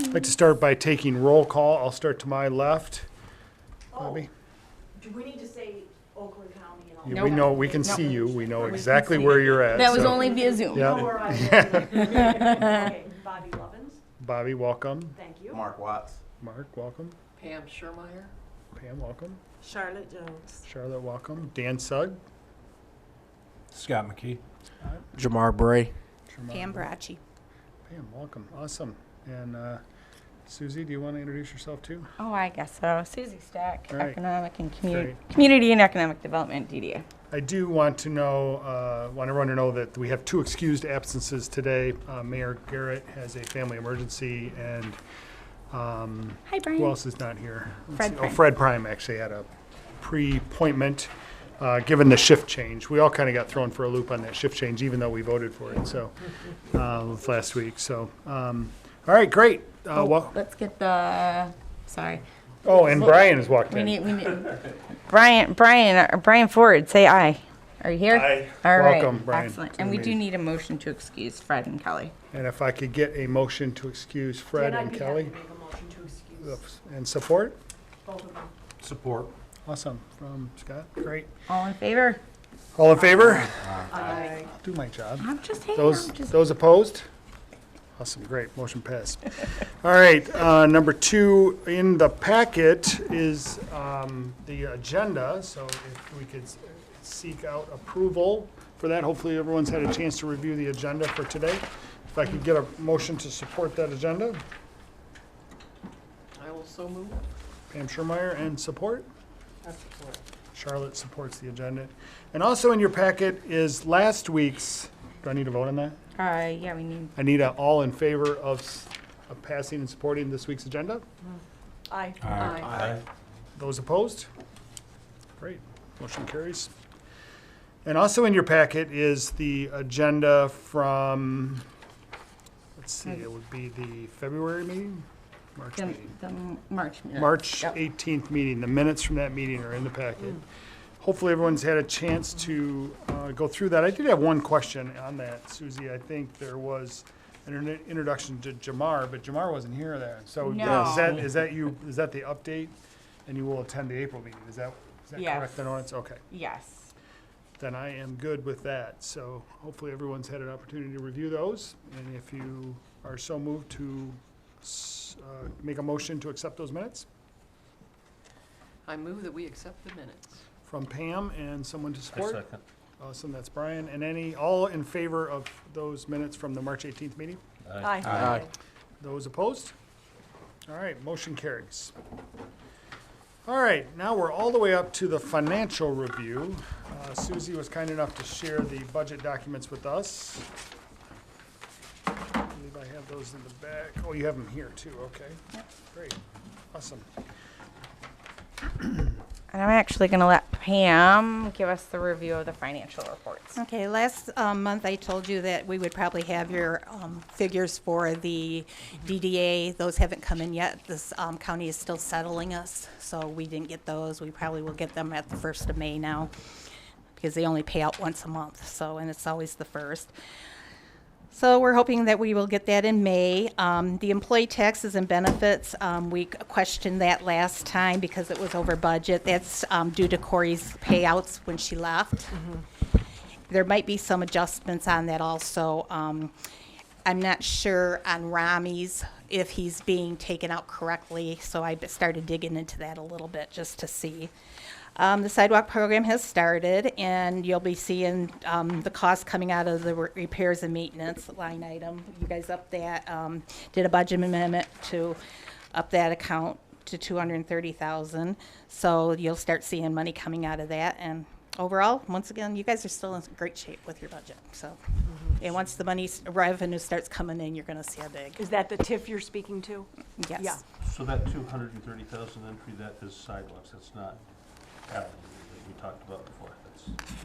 I'd like to start by taking roll call. I'll start to my left. Bobby? Do we need to say Oakland County and all? Yeah, we know, we can see you. We know exactly where you're at. That was so- only via Zoom. Yeah. Know where I live. Okay, Bobby Lovins, Bobby, welcome. thank you. Mark Watts. Mark, welcome. Pam Schermeyer. Pam, welcome. Charlotte Jones. Charlotte, welcome. Dan Sugg. Scott Mckee. Jamar Bray. Pam Bracci. Pam, welcome. Awesome. And Susie, do you want to introduce yourself too? Oh, I guess so. Susie Stack, All right. Economic and Great. Community and Economic Development, DDA. I do want to know, want everyone to know that we have 2 excused absences today. Mayor Garrett has a family emergency, and Hi, Brian. who else is not here? Let's Fred see. Prime. Oh, Fred Prime actually had a pre-appointment, given the shift change. We all kind of got thrown for a loop on that shift change, even though we voted for it, so, last week. So, all right, great. Well, Let's get the, sorry. oh, and Brian has walked We in. need, Brian Ford, say aye. Are you here? Aye. All right. Welcome, Brian, Excellent. to And the we do meeting. need a motion to excuse Fred and Kelly. And if I could get a motion to excuse Fred Then and I'd be Kelly, happy to make a motion to excuse and support. both of them. Support. Awesome. From Scott. Great. All in favor? All in favor? Aye. I'll do my job. I'm just here. Those opposed? Awesome, great, motion passed. All right, number 2 in the packet is the agenda, so if we could seek out approval for that. Hopefully everyone's had a chance to review the agenda for today. If I could get a motion to support that agenda. I will so move. Pam Schermeyer, and support. I support. Charlotte supports the agenda. And also in your packet is last week's, do I need to vote on that? Yeah, we need, I need a all in favor of passing and supporting this week's agenda. Aye. Aye. Those opposed? Great, motion carries. And also in your packet is the agenda from, let's see, it would be the February meeting? March the, meeting. the March minutes. March Yep. 18th meeting. The minutes from that meeting are in the packet. Hopefully everyone's had a chance to go through that. I did have one question on that, Susie. I think there was an introduction to Jamar, but Jamar wasn't here there. So No. is that the update? And you will attend the April meeting? Is that Yes. correct? Then it's okay. Yes. Then I am good with that. So hopefully everyone's had an opportunity to review those. And if you are so moved to make a motion to accept those minutes I move that we accept the minutes. from Pam and someone to I support. second. Awesome, that's Brian. And all in favor of those minutes from the March 18th meeting? Aye. Aye. Those opposed? All right, motion carries. All right, now we're all the way up to the financial review. Susie was kind enough to share the budget documents with us. I believe I have those in the back. Oh, you have them here too, okay. Great, awesome. And I'm actually going to let Pam give us the review of the financial reports. Okay, last month I told you that we would probably have your figures for the DDA. Those haven't come in yet. This county is still settling us, so we didn't get those. We probably will get them at the 1st of May now because they only pay out once a month, and it's always the 1st. So we're hoping that we will get that in May. The employee taxes and benefits, we questioned that last time because it was over budget. That's due to Corey's payouts when she left. There might be some adjustments on that also. I'm not sure on Rami's if he's being taken out correctly, so I started digging into that a little bit just to see. The sidewalk program has started, and you'll be seeing the cost coming out of the repairs and maintenance line item. You guys up that, did a budget amendment to up that account to $230,000. So you'll start seeing money coming out of that. And overall, once again, you guys are still in great shape with your budget. So, and once the revenue starts coming in, you're going to see a big, Is that the TIF you're speaking to? yes. Yeah. So that 230,000 entry, that is sidewalks, that's not avenue that we talked about before.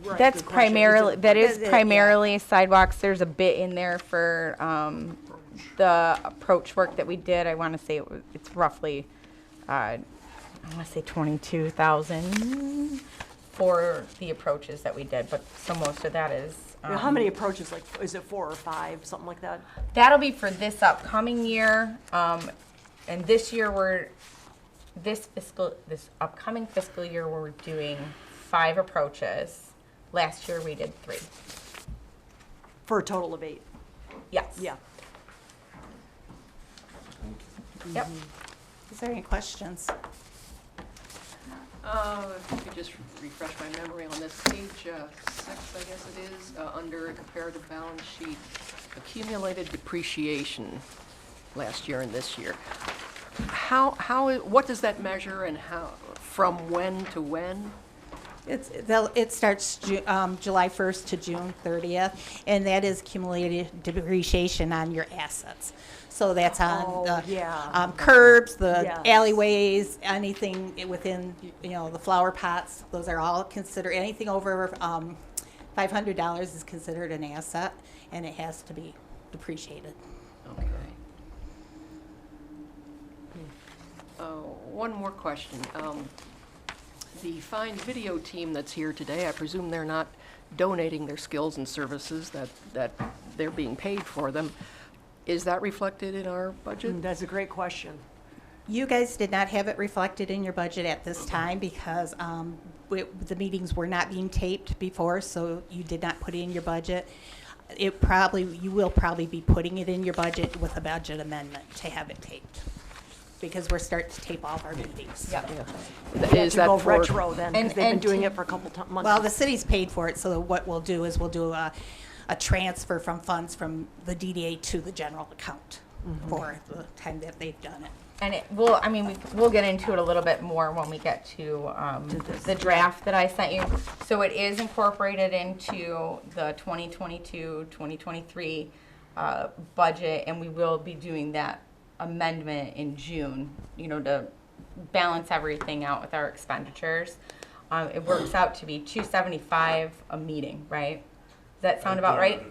Right, That's good question. primarily, that is Is it- primarily sidewalks. There's a bit in there for the approach work that we did. I want to say it's roughly, I want to say 22,000 for the approaches that we did, but so most of that is. Now, how many approaches, like, is it 4 or 5, something like that? That'll be for this upcoming year. and this upcoming fiscal year, we're doing 5 approaches. Last year, we did 3. For a total of 8. Yes. Yeah. Yep. Is there any questions? If you could just refresh my memory on this, page 6, I guess it is, under comparative balance sheet, accumulated depreciation last year and this year. What does that measure and how, from when to when? It starts July 1st to June 30th, and that is accumulated depreciation on your assets. So that's on Oh, the yeah. curbs, the Yes. alleyways, anything within, the flower pots. Those are all considered, anything over $500 is considered an asset, and it has to be depreciated. Okay. One more question. The fine video team that's here today, I presume they're not donating their skills and services, that they're being paid for them. Is that reflected in our budget? That's a great question. You guys did not have it reflected in your budget at this time because the meetings were not being taped before, so you did not put it in your budget. You will probably be putting it in your budget with a budget amendment to have it taped, because we're starting to tape all of our meetings. Yep. Is To that go for? retro then, because they've been doing it for a couple months. Well, the city's paid for it, so what we'll do is we'll do a transfer from funds from the DDA to the general account for the time that they've done it. And we'll get into it a little bit more when we get to the draft that I sent you. So it is incorporated into the 2022, 2023 budget, and we will be doing that amendment in June, to balance everything out with our expenditures. It works out to be $275 a meeting, right? Does that sound about right?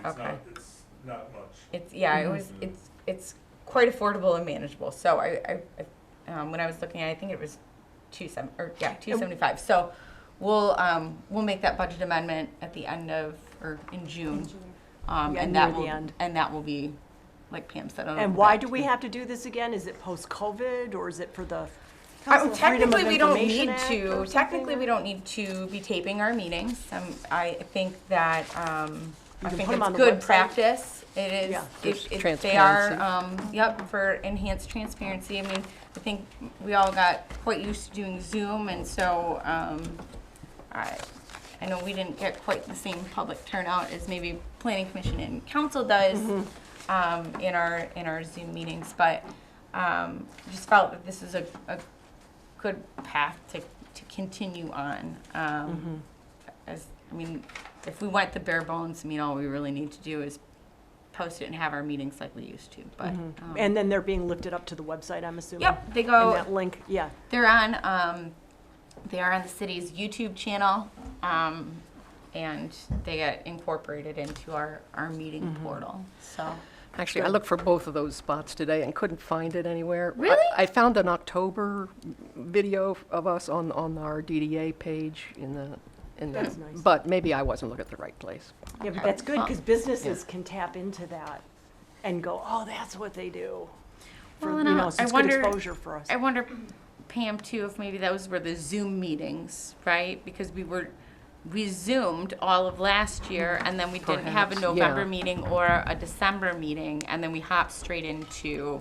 Okay. It's not much. It's quite affordable and manageable. So I when I was looking at it, I think it was $275. So we'll make that budget amendment at the end of, or in June. And near the end. that will be, like Pam said. And why do we have to do this again? Is it post-COVID, or is it for the Freedom of Technically, we don't Information need Act to. or Technically, something? we don't need to be taping our meetings. I think that I can think put 'em it's on the good website. practice. It is. Yeah. They are. For enhanced transparency. I think we all got quite used to doing Zoom, and so I know we didn't get quite the same public turnout as maybe Planning Commission and Council does in our Zoom meetings, but just felt that this is a good path to continue on. If we went the bare bones, all we really need to do is post it and have our meetings like we used to. But and then they're being lifted up to the website, I'm assuming? Yep, they And go. that link, yeah. They're on. They are on the city's YouTube channel, and they get incorporated into our meeting portal. So. Actually, I looked for both of those spots today and couldn't find it anywhere. Really? I found an October video of us on our DDA page That's nice. but maybe I wasn't looking at the right place. Yeah, but that's good, because businesses can tap into that and go, oh, that's what they do. For, Well, and so I it's wonder- good exposure for us. I wonder, Pam, too, if maybe those were the Zoom meetings, right? Because we Zoomed all of last year, and then we didn't have a Perhaps, November yeah. meeting or a December meeting, and then we hopped straight into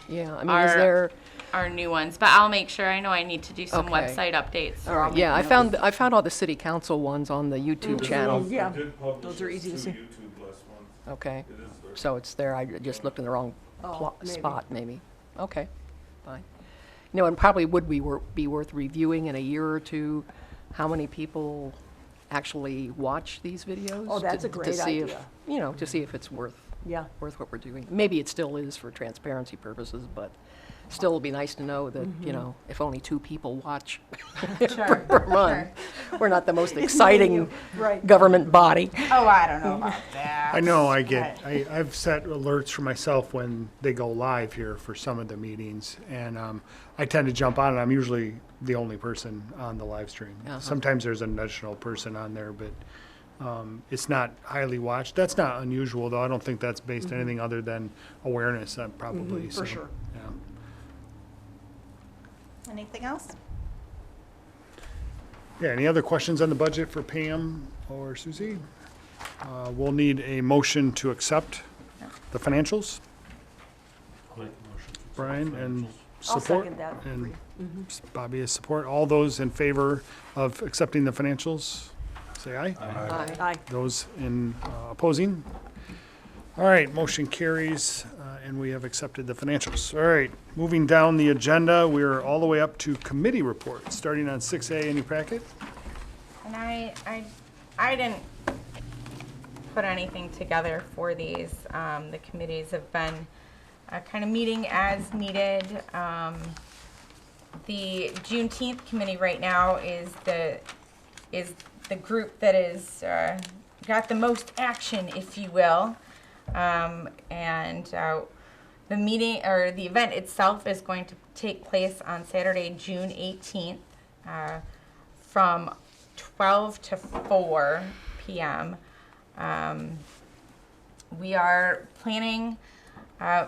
Yeah, is Our- there? our new ones. But I'll make sure. I know I need to do some Okay. website updates. All right, yeah, I found all the city council ones on the YouTube channel. Yeah. We did publish Those are it easy to to see. YouTube last month. Okay, It is there. so it's there. I just looked in the wrong maybe. spot, maybe. Okay, fine. And probably would be worth reviewing in a year or two how many people actually watch these videos. Oh, that's a to great see idea. If, to see if it's worth Yeah. what we're doing. Maybe it still is for transparency purposes, but still it'd be nice to know that, if only 2 people watch per month, we're not the most exciting Right. government body. Oh, I don't know about that. I know I've set alerts for myself when they go live here for some of the meetings, and I tend to jump on, and I'm usually the only person on the live stream. Uh-huh. Sometimes there's an additional person on there, but it's not highly watched. That's not unusual, though. I don't think that's based on anything other than awareness, probably. For so, sure. Yeah. Anything else? Yeah, any other questions on the budget for Pam or Susie? We'll need a motion to accept the financials. I'll make a motion to accept Brian, the and financials. I'll support. second that. And Bobby is support. All those in favor of accepting the financials, say aye. Aye. Aye. Those in opposing? All right, motion carries, and we have accepted the financials. All right, moving down the agenda, we're all the way up to committee reports, starting on 6A in your packet. And I didn't put anything together for these. The committees have been kind of meeting as needed. The Juneteenth committee right now is the group that is got the most action, if you will. The meeting or the event itself is going to take place on Saturday, June 18th, from 12 to 4 p.m. We are planning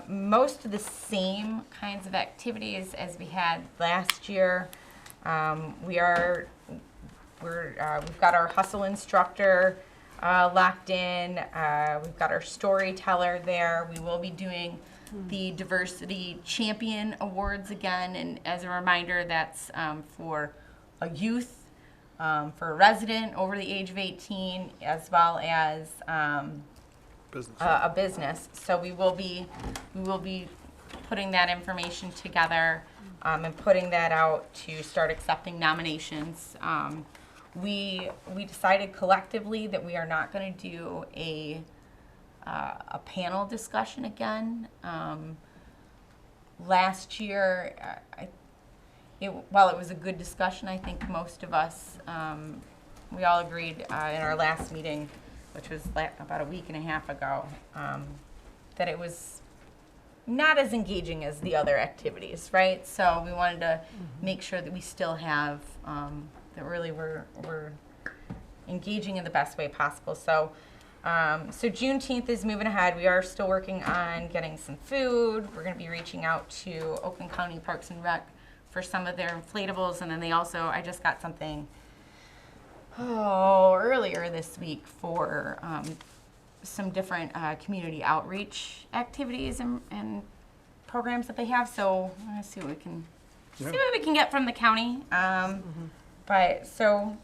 most of the same kinds of activities as we had last year. We've got our hustle instructor locked in. We've got our storyteller there. We will be doing the Diversity Champion Awards again, and as a reminder, that's for a youth, for a resident over the age of 18, as well as Business. a business. So we will be putting that information together and putting that out to start accepting nominations. We decided collectively that we are not going to do a panel discussion again. Last year, while it was a good discussion, I think most of us, we all agreed in our last meeting, which was about a week and a half ago, that it was not as engaging as the other activities, right? So we wanted to make sure that we still have, that really we're engaging in the best way possible. So Juneteenth is moving ahead. We are still working on getting some food. We're going to be reaching out to Oakland County Parks and Rec for some of their inflatables, and then I just got something earlier this week for some different community outreach activities and programs that they have. So I'm going to see what we can get from the county. But so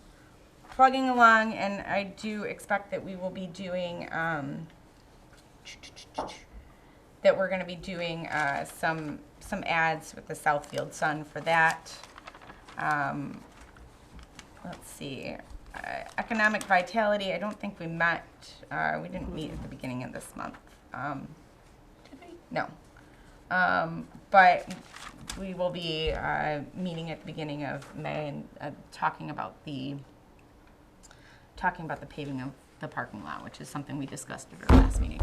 plugging along, and I do expect that we will be doing we're going to be doing some ads with the Southfield Sun for that. Let's see. Economic vitality, I don't think we met. We didn't meet at the beginning of this month. Did we? No. But we will be meeting at the beginning of May and talking about the paving of the parking lot, which is something we discussed at our last meeting.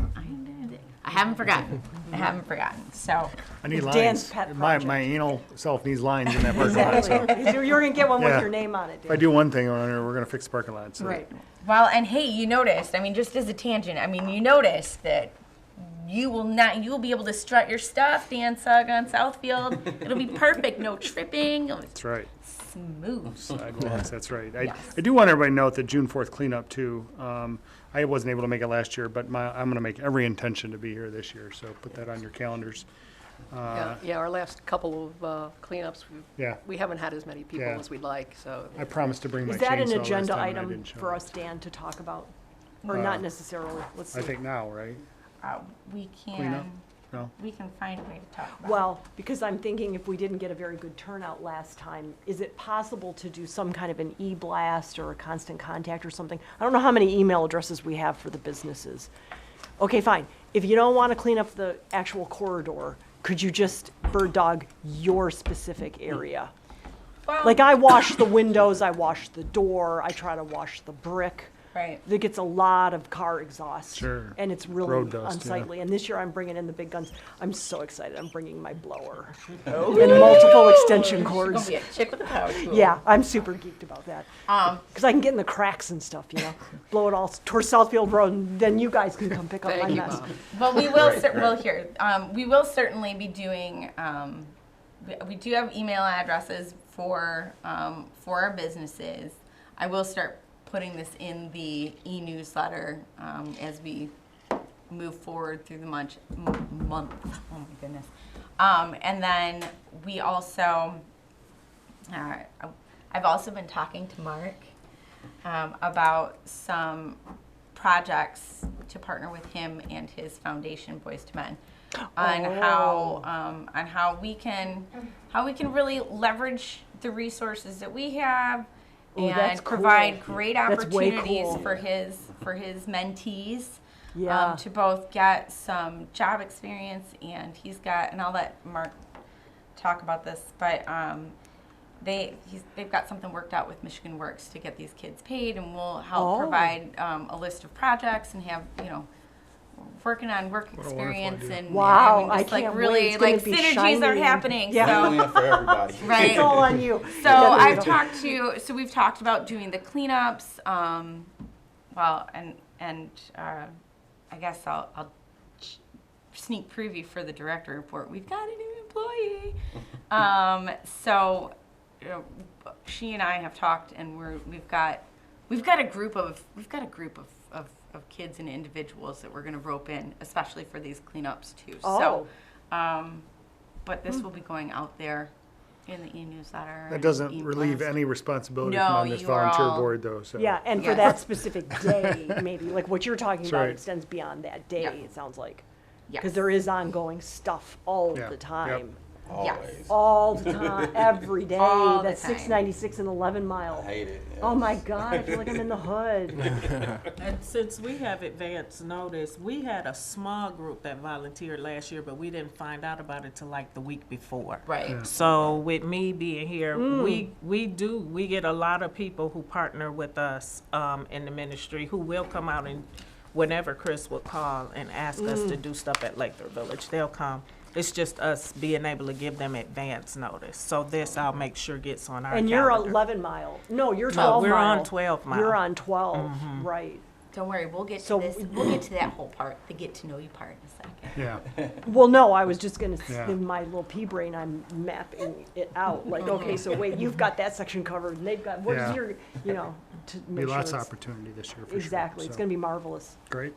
I haven't forgotten. So I need Dan's lines. pet My project. anal self needs lines in that parking lot. So Exactly. You're going to get one Yeah. with your name on it, if I dude. do one thing on it, we're going to fix the parking lot. So. Right. well, and hey, you noticed. I mean, just as a tangent. I mean, you noticed that you will be able to strut your stuff, Dan Sugg, on Southfield. It'll be perfect. No tripping. It'll be That's right. smooth. Sidewalks, that's right. Yes. I do want everybody to note that June 4th cleanup too. I wasn't able to make it last year, but I'm going to make every intention to be here this year. So put that on your calendars. Yeah, our last couple of cleanups, Yeah. we haven't had as many people Yeah. as we'd like, so. I promised to bring my Is chainsaw that an last agenda time, and I item didn't show for up. us, Dan, to talk about? Or not necessarily? Let's see. I think now, right? We Cleanup? can. No? We can find a way to talk about Well, because I'm thinking if we didn't get a very good turnout last time, is it possible to do some kind of an e-blast or a constant contact or something? I don't know how many email addresses we have for the businesses. Okay, fine. If you don't want to clean up the actual corridor, could you just bird dog your specific area? Well, Like I wash the windows, I wash the door, I try to wash the brick. right. That gets a lot of car exhaust. Sure. And it's really Road dust, yeah. unsightly. And this year I'm bringing in the big guns. I'm so excited. I'm bringing my blower. And multiple extension You're gonna cords. be a chick with a power tool. Yeah, I'm super geeked about that. Because I can get in the cracks and stuff, blow it all towards Southfield Road, and then you guys can come pick up my Thank you, mess. Bob. Well, we will. We will certainly be doing we do have email addresses for our businesses. I will start putting this in the e-newsletter as we move forward through the month. Oh my goodness. And then we also, I've also been talking to Mark about some projects to partner with him and his foundation, Boys to Men, on how we can really leverage the resources that we have that's and provide cool. great That's way opportunities cool. for his mentees. Yeah. To both get some job experience, and and I'll let Mark talk about this, but they've got something worked out with Michigan Works to get these kids paid, and we'll help provide a list of projects and have, working on work What a wonderful experience idea. and Wow, and I just like can't really wait. It's gonna like be synergies are shiny. happening. Yeah. So Doing it for everybody. right. It's all on you. So Yeah, we've talked about doing the cleanups. I guess I'll sneak preview for the director report. We've got a new employee. So she and I have talked, and we've got a group of kids and individuals that we're going to rope in, especially for these cleanups too. Oh. So, but this will be going out there in the e-newsletter. That doesn't and relieve e-blast. any responsibility No, from on this you are volunteer all- board, though, so. Yeah, and for Yes. that specific day, maybe, like what you're talking That's about right. extends beyond that day, Yeah. it sounds like. Yes. Because there is ongoing stuff all Yeah, the yep. time. Always. All the time, every day. All the That's time. 696 and 11 Mile. I hate it. Oh my God, I feel like I'm in the hood. And since we have advance notice, we had a small group that volunteered last year, but we didn't find out about it till like the week before. Right. So with me being here, we get a lot of people who partner with us in the ministry who will come out, and whenever Chris would call and ask us to do stuff at Lathrup Village, they'll come. It's just us being able to give them advance notice. So this I'll make sure gets on our And you're calendar. 11 Mile. No, you're No, 12 we're Mile. on 12 Mile. You're on 12, right. Don't worry, we'll get to So- this. We'll get to that whole part, the get to know you part in a second. Yeah, Well, no, I was just gonna, Yeah. in my little pea brain, I'm mapping it out. Like, okay, so wait, you've got that section covered, and they've got, what's Yeah. your, to be make sure lots of it's. opportunity this year, for sure. Exactly, it's so. gonna be marvelous. Great.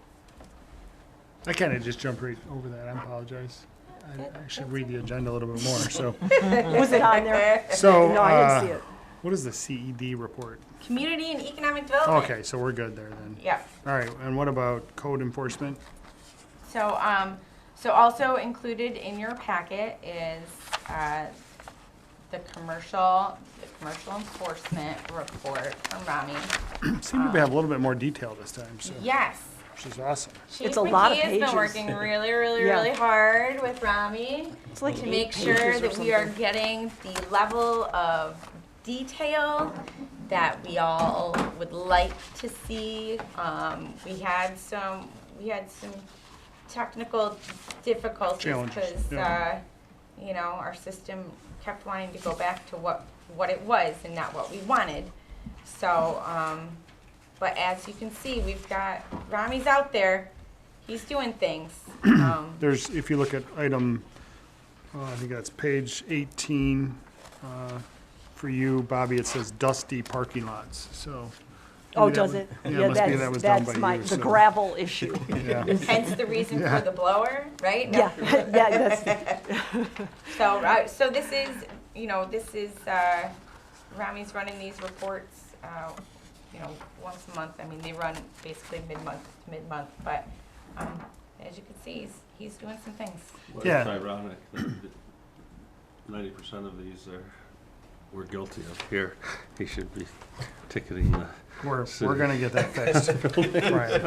I kind of just jumped right over that, I apologize. I should read the agenda a little bit more, so. Was it on there? So, No, I didn't see it. what is the CED report? Community and economic development. Okay, so we're good there then. Yeah. All right, and what about code enforcement? So, so also included in your packet is the commercial enforcement report from Rami. Seem to have a little bit more detail this time, so, Yes. which is awesome. Chief It's a lot of Mckee has pages. been working really, really, Yeah. really hard with Rami It's like to 8 make sure pages or that we are something. getting the level of detail that we all would like to see. We had some technical difficulties Challenges, because yeah. our system kept wanting to go back to what it was and not what we wanted. So, but as you can see, we've got Rami's out there. He's doing things. There's, if you look at item, I think that's page 18, for you, Bobby, it says dusty parking lots, so. Oh, maybe that does was- it? Yeah, it must be that was done that's by you, the so. gravel issue. Yeah, Hence the reason Yeah. for the blower, right? Yeah, yeah, that's, So this is Rami's running these reports, once a month. I mean, they run basically mid-month to mid-month, but as you can see, he's doing some things. Well, Yeah. it's ironic that 90% of these we're guilty of here. He should be ticketing the we're gonna get that fixed. Right.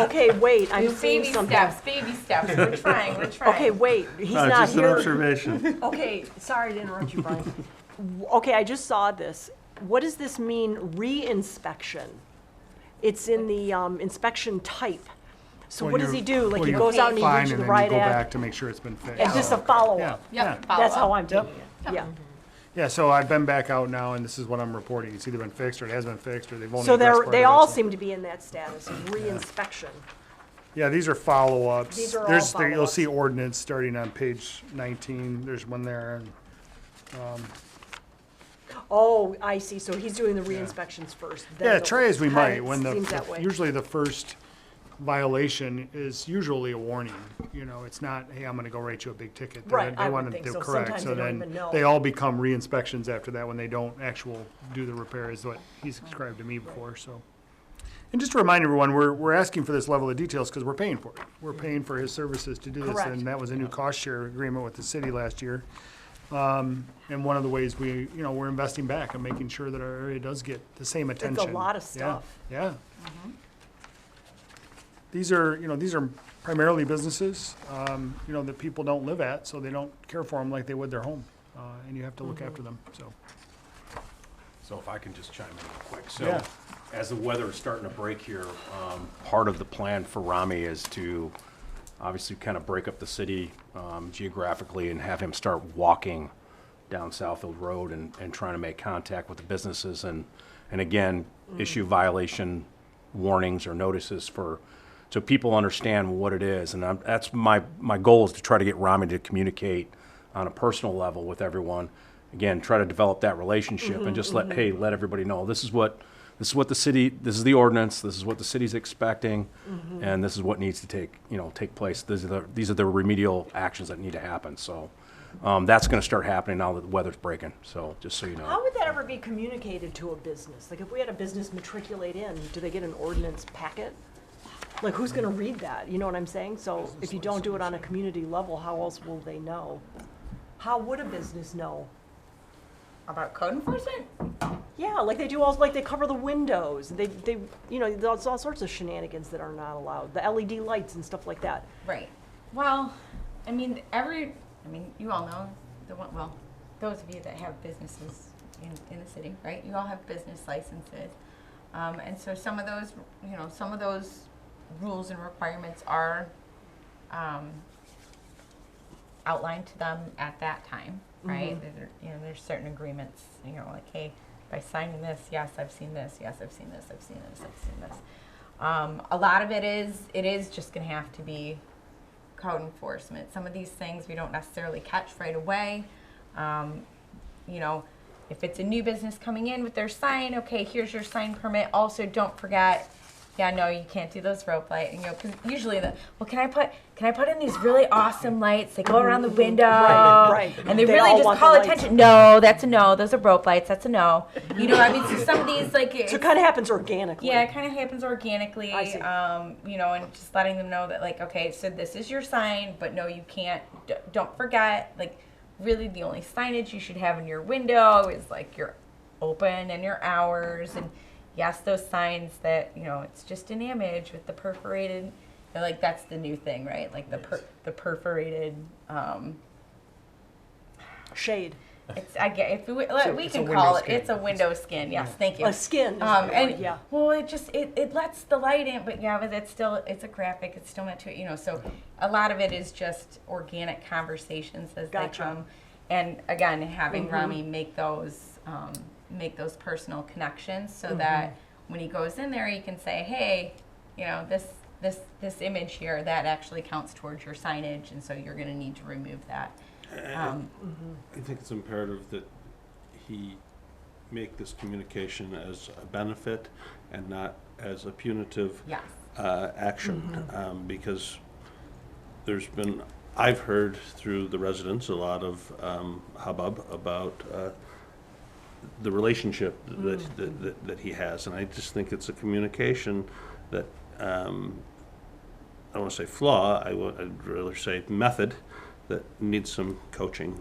okay, wait, I'm seeing Baby something. steps, baby steps. We're trying. Okay, wait, he's not just here. an observation. Okay, sorry to interrupt you, Brian. Okay, I just saw this. What does this mean, re-inspection? It's in the inspection type. So Well, what does you- he do? Like well, he you goes out and he fine, gives you and the then you right go ad? back to make sure it's been fixed. And just a Yeah, follow-up? yeah. That's how I'm taking it, yeah. Yeah, so I've been back out now, and this is what I'm reporting. It's either been fixed, or it has been fixed, or they've only So addressed part they of it, all so- seem to be in that status, of re-inspection. Yeah, these are follow-ups. These are all You'll follow-ups. see ordinance starting on page 19. There's one there. And Oh, I see, so he's doing the re-inspections first. then Yeah, the- try as we might, Kinda when seems that way. usually the first violation is usually a warning. It's not, hey, I'm gonna go write you a big ticket. Right, I would want think to so. correct. Sometimes So they don't then even know. they all become re-inspections after that when they don't do the repair is what he's described to me before, so. And just to remind everyone, we're asking for this level of details because we're paying for it. We're paying for his services to do this. Correct. And that was a new cost share agreement with the city last year. And one of the ways we're investing back and making sure that our area does get the same attention. lot of Yeah, stuff. Yeah. These are primarily businesses, that people don't live at, so they don't care for them like they would their home. And you have to look after them, so. So if I can just chime in real quick. Yeah. So as the weather is starting to break here, part of the plan for Rami is to obviously kind of break up the city geographically and have him start walking down Southfield Road and trying to make contact with the businesses and again, issue violation warnings or notices so people understand what it is. And that's my goal is to try to get Rami to communicate on a personal level with everyone. Again, try to develop that relationship and just let everybody know this is what the city, this is the ordinance, this is what the city's expecting, and this is what needs to take place. These are the remedial actions that need to happen. So that's going to start happening now that the weather's breaking. So just so you know. How would that ever be communicated to a business? Like, if we had a business matriculate in, do they get an ordinance packet? Like, who's gonna read that? You know what I'm saying? So if you don't do it on a community level, how else will they know? How would a business know? About code enforcement? Yeah, like they do like they cover the windows. They there's all sorts of shenanigans that are not allowed. The LED lights and stuff like that. Right. Well, I mean, you all know those of you that have businesses in the city, right? You all have business licenses. And so some of those rules and requirements are outlined to them at that time, right? There's certain agreements, like, hey, by signing this, yes, I've seen this, yes, I've seen this, I've seen this, I've seen this. A lot of it is just gonna have to be code enforcement. Some of these things we don't necessarily catch right away. If it's a new business coming in with their sign, okay, here's your sign permit. Also, don't forget, no, you can't do those rope lights. Because usually can I put in these really awesome lights? They go around the window, Right. and they They really all just want call the lights. attention. No, that's a no. Those are rope lights. That's a no. So some of these So it kind of happens organically. yeah, it kind of happens organically. I see. And just letting them know that, like, okay, so this is your sign, but no, you can't. Don't forget, like, really the only signage you should have in your window is like your open and your hours. And yes, those signs that, it's just an image with the perforated, like, that's the new thing, right? Like the perforated, Shade. we it's can a call window it, skin. it's a window skin. Yes, thank you. A skin. Is And yeah. well, it lets the light in, but it's a graphic. It's still meant to, So a lot of it is just organic conversations as Gotcha. they come, and again, having Rami make those personal connections so that when he goes in there, he can say, hey, this image here that actually counts towards your signage, and so you're going to need to remove that. I think it's imperative that he make this communication as a benefit and not as a punitive Yes. action, because I've heard through the residents a lot of hubbub about the relationship that he has, and I just think it's a communication that I don't want to say flaw. I'd rather say method that needs some coaching,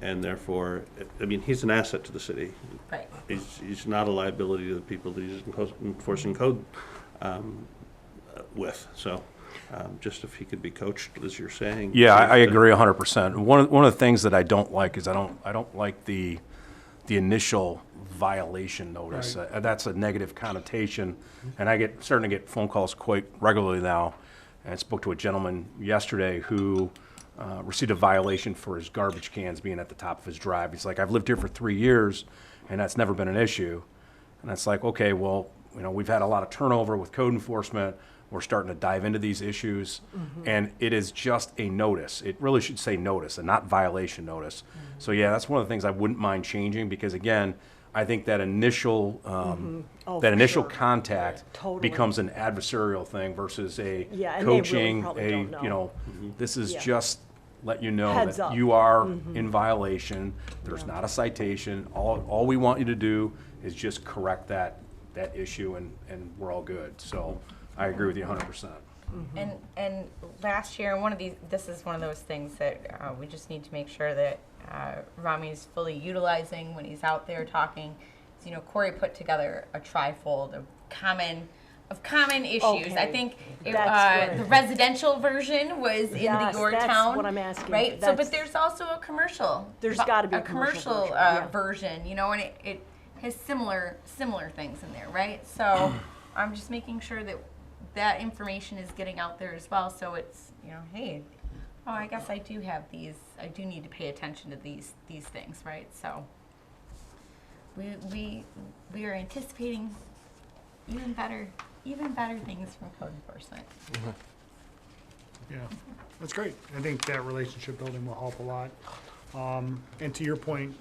and therefore, he's an asset to the city. Right. He's not a liability to the people that he's enforcing code with. So, just if he could be coached, as you're saying. Yeah, I agree 100%. One of the things that I don't like is I don't like the initial violation notice. Right. That's a negative connotation, and starting to get phone calls quite regularly now. And I spoke to a gentleman yesterday who received a violation for his garbage cans being at the top of his drive. He's like, I've lived here for 3 years, and that's never been an issue. And it's like, okay, well, we've had a lot of turnover with code enforcement, We're starting to dive into these issues, and it is just a notice. It really should say notice and not violation notice. So yeah, that's one of the things I wouldn't mind changing, because again, I think that initial Oh, that for initial sure. contact Totally. becomes an adversarial thing versus a Yeah, and they really coaching, probably don't know. you know, this is Yeah. just let you know Heads that up. you are in violation. There's not a citation. All we want you to do is just correct that issue, and we're all good. So I agree with you 100%. And last year, this is one of those things that we just need to make sure that Rami's fully utilizing when he's out there talking. So, Corey put together a trifold of common issues. Okay. I think That's the good. residential version was in Yes, the Your that's Town, what I'm asking. right? So, That's- but there's also a commercial. There's gotta be a commercial version, yeah. version, and it has similar things in there, right? So, I'm just making sure that information is getting out there as well. So it's hey, oh, I guess I do have these. I do need to pay attention to these things, right? So. We are anticipating even better things from code enforcement. Yeah, that's great. I think that relationship building will help a lot. And to your point,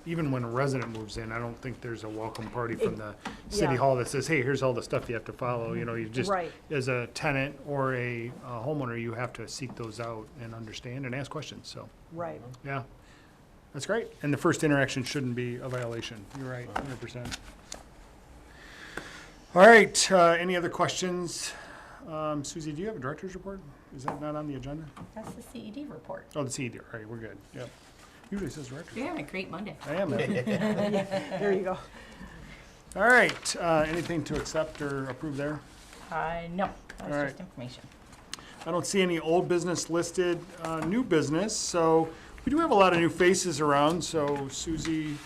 even when a resident moves in, I don't think there's a welcome party from the city yeah. hall that says, hey, here's all the stuff you have to follow. You just, Right. as a tenant or a homeowner, you have to seek those out and understand and ask questions. So, Right. yeah, that's great. And the first interaction shouldn't be a violation. You're right, 100%. All right, any other questions? Susie, do you have a director's report? Is that not on the agenda? That's the CED report. Oh, the CED, all right, we're good, yep. Usually it says director. You're having a great Monday. I am. There you go. All right, anything to accept or approve there? No, that was All just right. information. I don't see any old business listed, new business, so we do have a lot of new faces around, so Susie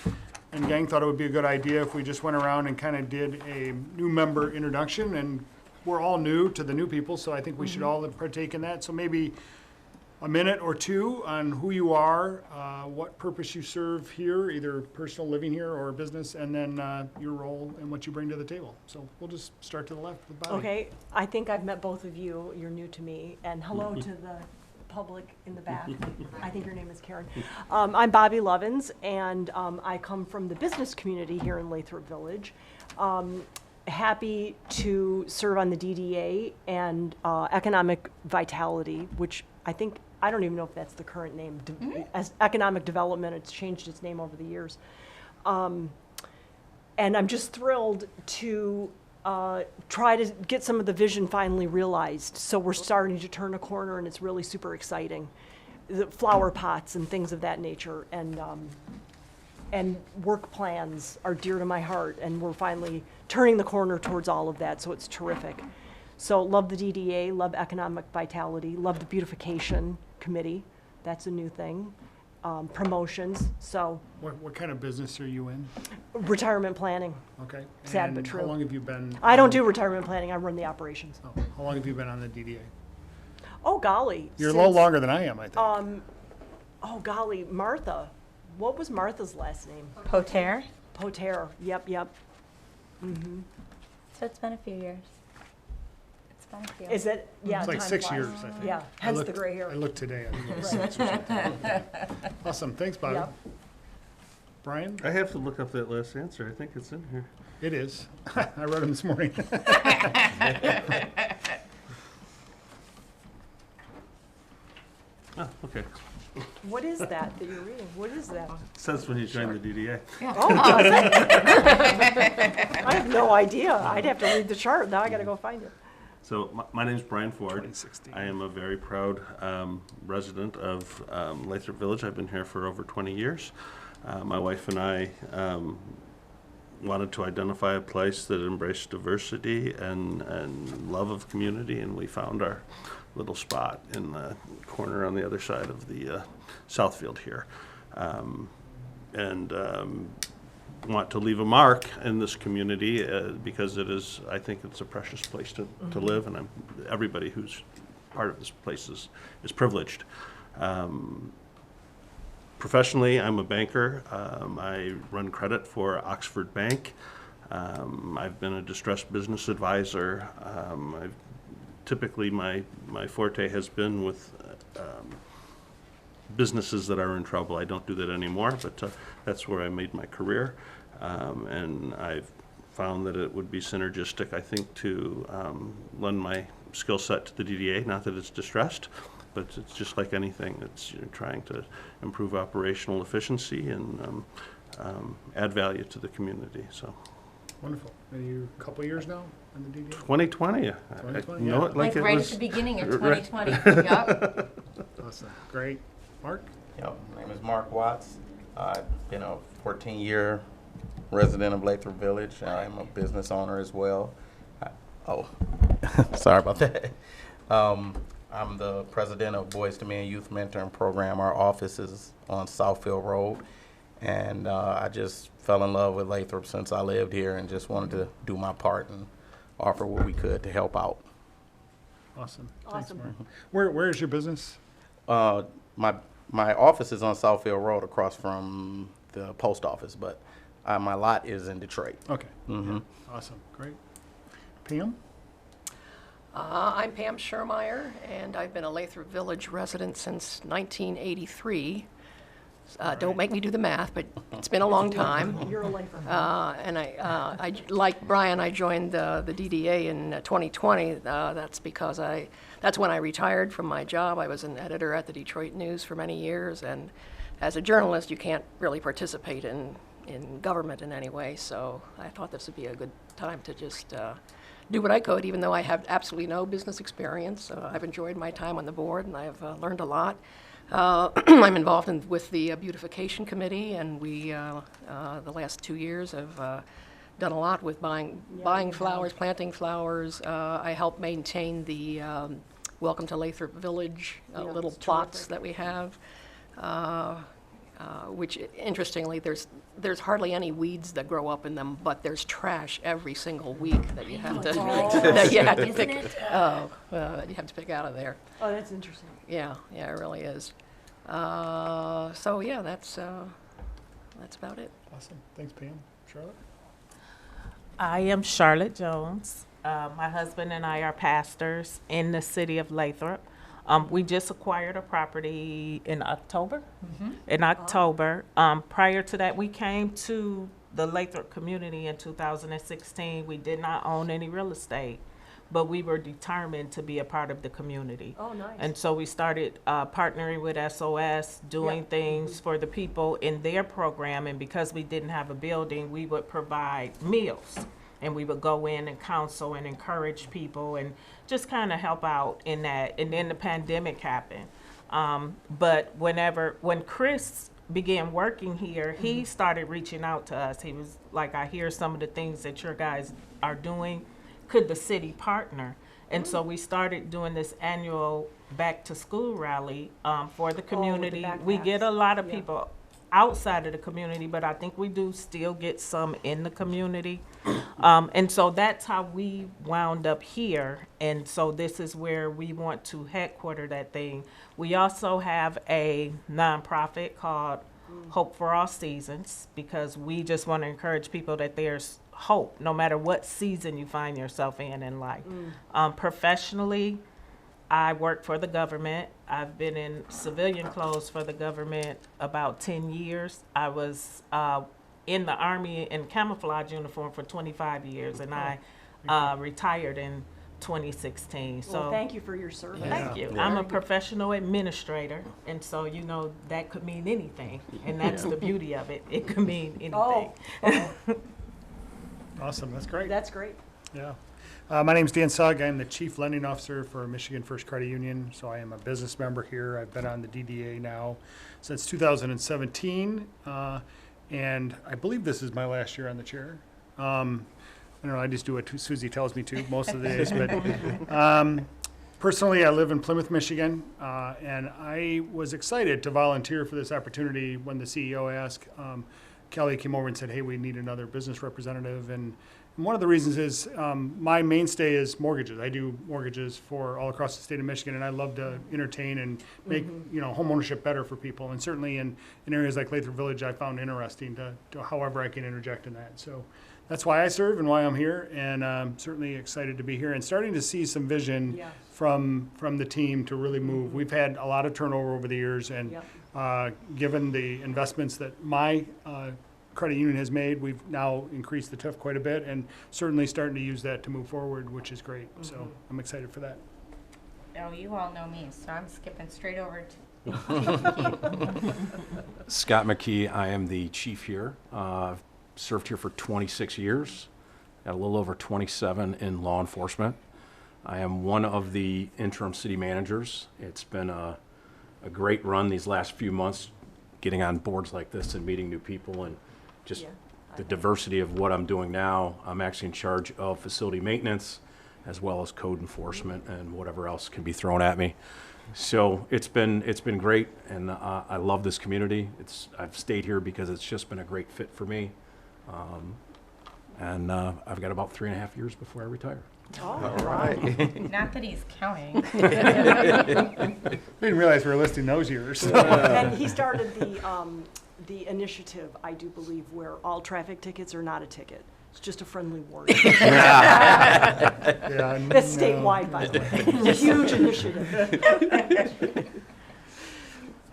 and gang thought it would be a good idea if we just went around and kind of did a new member introduction, and we're all new to the new people, so I think we should all partake in that. So maybe a minute or two on who you are, what purpose you serve here, either personal living here or business, and then your role and what you bring to the table. So we'll just start to the left with Bobby. Okay, I think I've met both of you. You're new to me. And hello to the public in the back. I think your name is Karen. I'm Bobby Lovins, and I come from the business community here in Lathrup Village. Happy to serve on the DDA and Economic Vitality, which I don't even know if that's the current name. As Economic Development, it's changed its name over the years. And I'm just thrilled to try to get some of the vision finally realized. So we're starting to turn a corner, and it's really super exciting. The flower pots and things of that nature, and work plans are dear to my heart, and we're finally turning the corner towards all of that, so it's terrific. So love the DDA, love Economic Vitality, love the Beautification Committee. That's a new thing. Promotions, so What kind of business are you in? retirement planning. Okay. Sad but And true. How long have you been? I don't do retirement planning, I run the operations. Oh, how long have you been on the DDA? Oh, golly. You're a little since- longer than I am, I think. Oh, golly, Martha. What was Martha's last name? Poter. Poter, yep. So it's been a few years. It's been a few. Is it? Yeah. It's like time 6 flies. years, I think. Yeah, I hence the looked- gray hair. I looked today, I think it was 6 or something. Awesome, thanks, Bobby. Yep. Brian? I have to look up that last answer. I think it's in here. It is. I wrote him this morning. Oh, okay. What is that you're reading? What is that? It says when you joined the DDA. Oh, does it? I have no idea. I'd have to read the chart. Now I gotta go find it. So my name's Brian Ford. 2016. I am a very proud resident of Lathrop Village. I've been here for over 20 years. My wife and I wanted to identify a place that embraced diversity and love of community, and we found our little spot in the corner on the other side of the Southfield here. Want to leave a mark in this community because it is, I think it's a precious place to live, and everybody who's part of this place is privileged. Professionally, I'm a banker. I run credit for Oxford Bank. I've been a distressed business advisor. I've typically my forte has been with businesses that are in trouble. I don't do that anymore, but that's where I made my career. And I've found that it would be synergistic, I think, to lend my skill set to the DDA. Not that it's distressed, but it's just like anything. It's trying to improve operational efficiency and add value to the community. So, Wonderful. Are you a couple years now in the DDA? 2020. 2020, I know yeah. it like it right was at the beginning of right. 2020. Yup. Awesome. Great. Mark? Yep, my name is Mark Watts. I've been a 14-year resident of Lathrup Village. I'm a business owner as well. Sorry about that. I'm the president of Boys to Men Youth Mentoring Program. Our office is on Southfield Road. And I just fell in love with Lathrup since I lived here and just wanted to do my part and offer what we could to help out. Awesome. Awesome. Thanks, Mark. Where is your business? My office is on Southfield Road across from the post office, but my lot is in Detroit. Okay. Mm-hmm. Awesome. Great. Pam? I'm Pam Schermeyer, and I've been a Lathrup Village resident since 1983. Don't make me do the math, but it's been a long time. You're a lifer. And I, like Brian, I joined the DDA in 2020. That's because that's when I retired from my job. I was an editor at the Detroit News for many years, and as a journalist, you can't really participate in government in any way. So I thought this would be a good time to just do what I could, even though I have absolutely no business experience. I've enjoyed my time on the board, and I've learned a lot. I'm involved with the beautification committee, and we, the last 2 years, have done a lot with buying flowers, planting flowers. I help maintain the Welcome to Lathrup Village little it's plots terrific. that we have, which, interestingly, there's hardly any weeds that grow up in them, but there's trash every single week that you have to that you have to pick. You have to pick out of there. Oh, that's interesting. Yeah, it really is. So yeah, that's about it. Awesome. Thanks, Pam. Charlotte? I am Charlotte Jones. My husband and I are pastors in the city of Lathrop. We just acquired a property in October. In October. Prior to that, we came to the Lathrop community in 2016. We did not own any real estate, but we were determined to be a part of the community. Oh, nice. And so we started partnering with SOS, doing things for the people in their program. And because we didn't have a building, we would provide meals. And we would go in and counsel and encourage people and just kind of help out in that. And then the pandemic happened. But when Chris began working here, he started reaching out to us. He was like, I hear some of the things that your guys are doing. Could the city partner? And so we started doing this annual back to school rally for the community. We get a lot of people outside of the community, but I think we do still get some in the community. And so that's how we wound up here. And so this is where we want to headquarter that thing. We also have a nonprofit called Hope for All Seasons, because we just want to encourage people that there's hope no matter what season you find yourself in life. Professionally, I work for the government. I've been in civilian clothes for the government about 10 years. I was in the Army in camouflage uniform for 25 years, and I retired in 2016. So Well, thank you for your service. thank you. I'm a professional administrator, and so that could mean anything, and that's the beauty of it. It could mean anything. Awesome. That's great. That's great. Yeah. My name's Dan Sugg. I'm the Chief Lending Officer for Michigan First Credit Union, so I am a business member here. I've been on the DDA now since 2017, and I believe this is my last year on the chair. I don't know, I just do what Susie tells me to most of the days, but personally, I live in Plymouth, Michigan, and I was excited to volunteer for this opportunity when the CEO asked. Kelly came over and said, hey, we need another business representative, and one of the reasons is my mainstay is mortgages. I do mortgages for all across the state of Michigan, and I love to entertain and make home ownership better for people. And certainly in areas like Lathrup Village, I found interesting to however I can interject in that. So that's why I serve and why I'm here, and certainly excited to be here and starting to see some vision from the team to really move. We've had a lot of turnover over the years, and given the investments that my credit union has made, we've now increased the TIF quite a bit, and certainly starting to use that to move forward, which is great. So I'm excited for that. Oh, you all know me, so I'm skipping straight over to Scott Mckee, I am the chief here. I've served here for 26 years, got a little over 27 in law enforcement. I am one of the interim city managers. It's been a great run these last few months, getting on boards like this and meeting new people, and just the diversity of what I'm doing now. I'm actually in charge of facility maintenance as well as code enforcement and whatever else can be thrown at me. So it's been great, and I love this community. I've stayed here because it's just been a great fit for me. And I've got about 3.5 years before I retire. All right. Not that he's counting. Didn't realize we were listing those years. And he started the initiative, I do believe, where all traffic tickets are not a ticket. It's just a friendly warning. That's statewide, by the way. It's a huge initiative.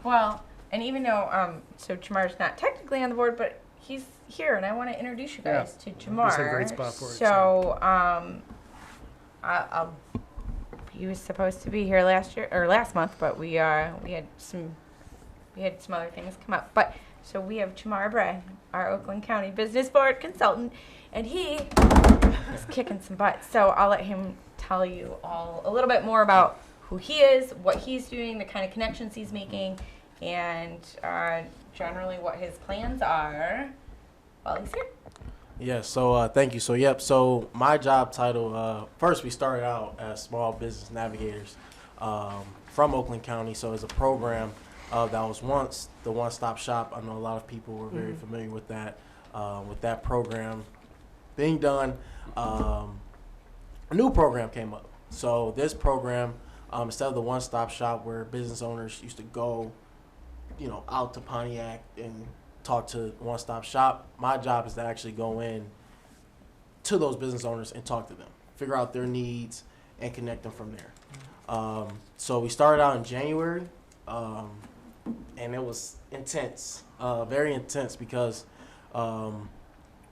Well, and even though, so Jamar's not technically on the board, but he's here, and I want to introduce you guys to Jamar. This is a great spot for it. So, he was supposed to be here last month, but we had some other things come up. But so we have Jamar Bray, our Oakland County Business Board consultant, and he is kicking some butt. So I'll let him tell you all a little bit more about who he is, what he's doing, the kind of connections he's making, and generally what his plans are while he's here. Yeah, so thank you. So my job title, first we started out as small business navigators from Oakland County. So it's a program that was once the one-stop shop. I know a lot of people were very familiar with that. With that program being done, a new program came up. So this program, instead of the one-stop shop where business owners used to go, out to Pontiac and talk to one-stop shop, my job is to actually go in to those business owners and talk to them, figure out their needs, and connect them from there. So we started out in January, and it was intense, very intense, because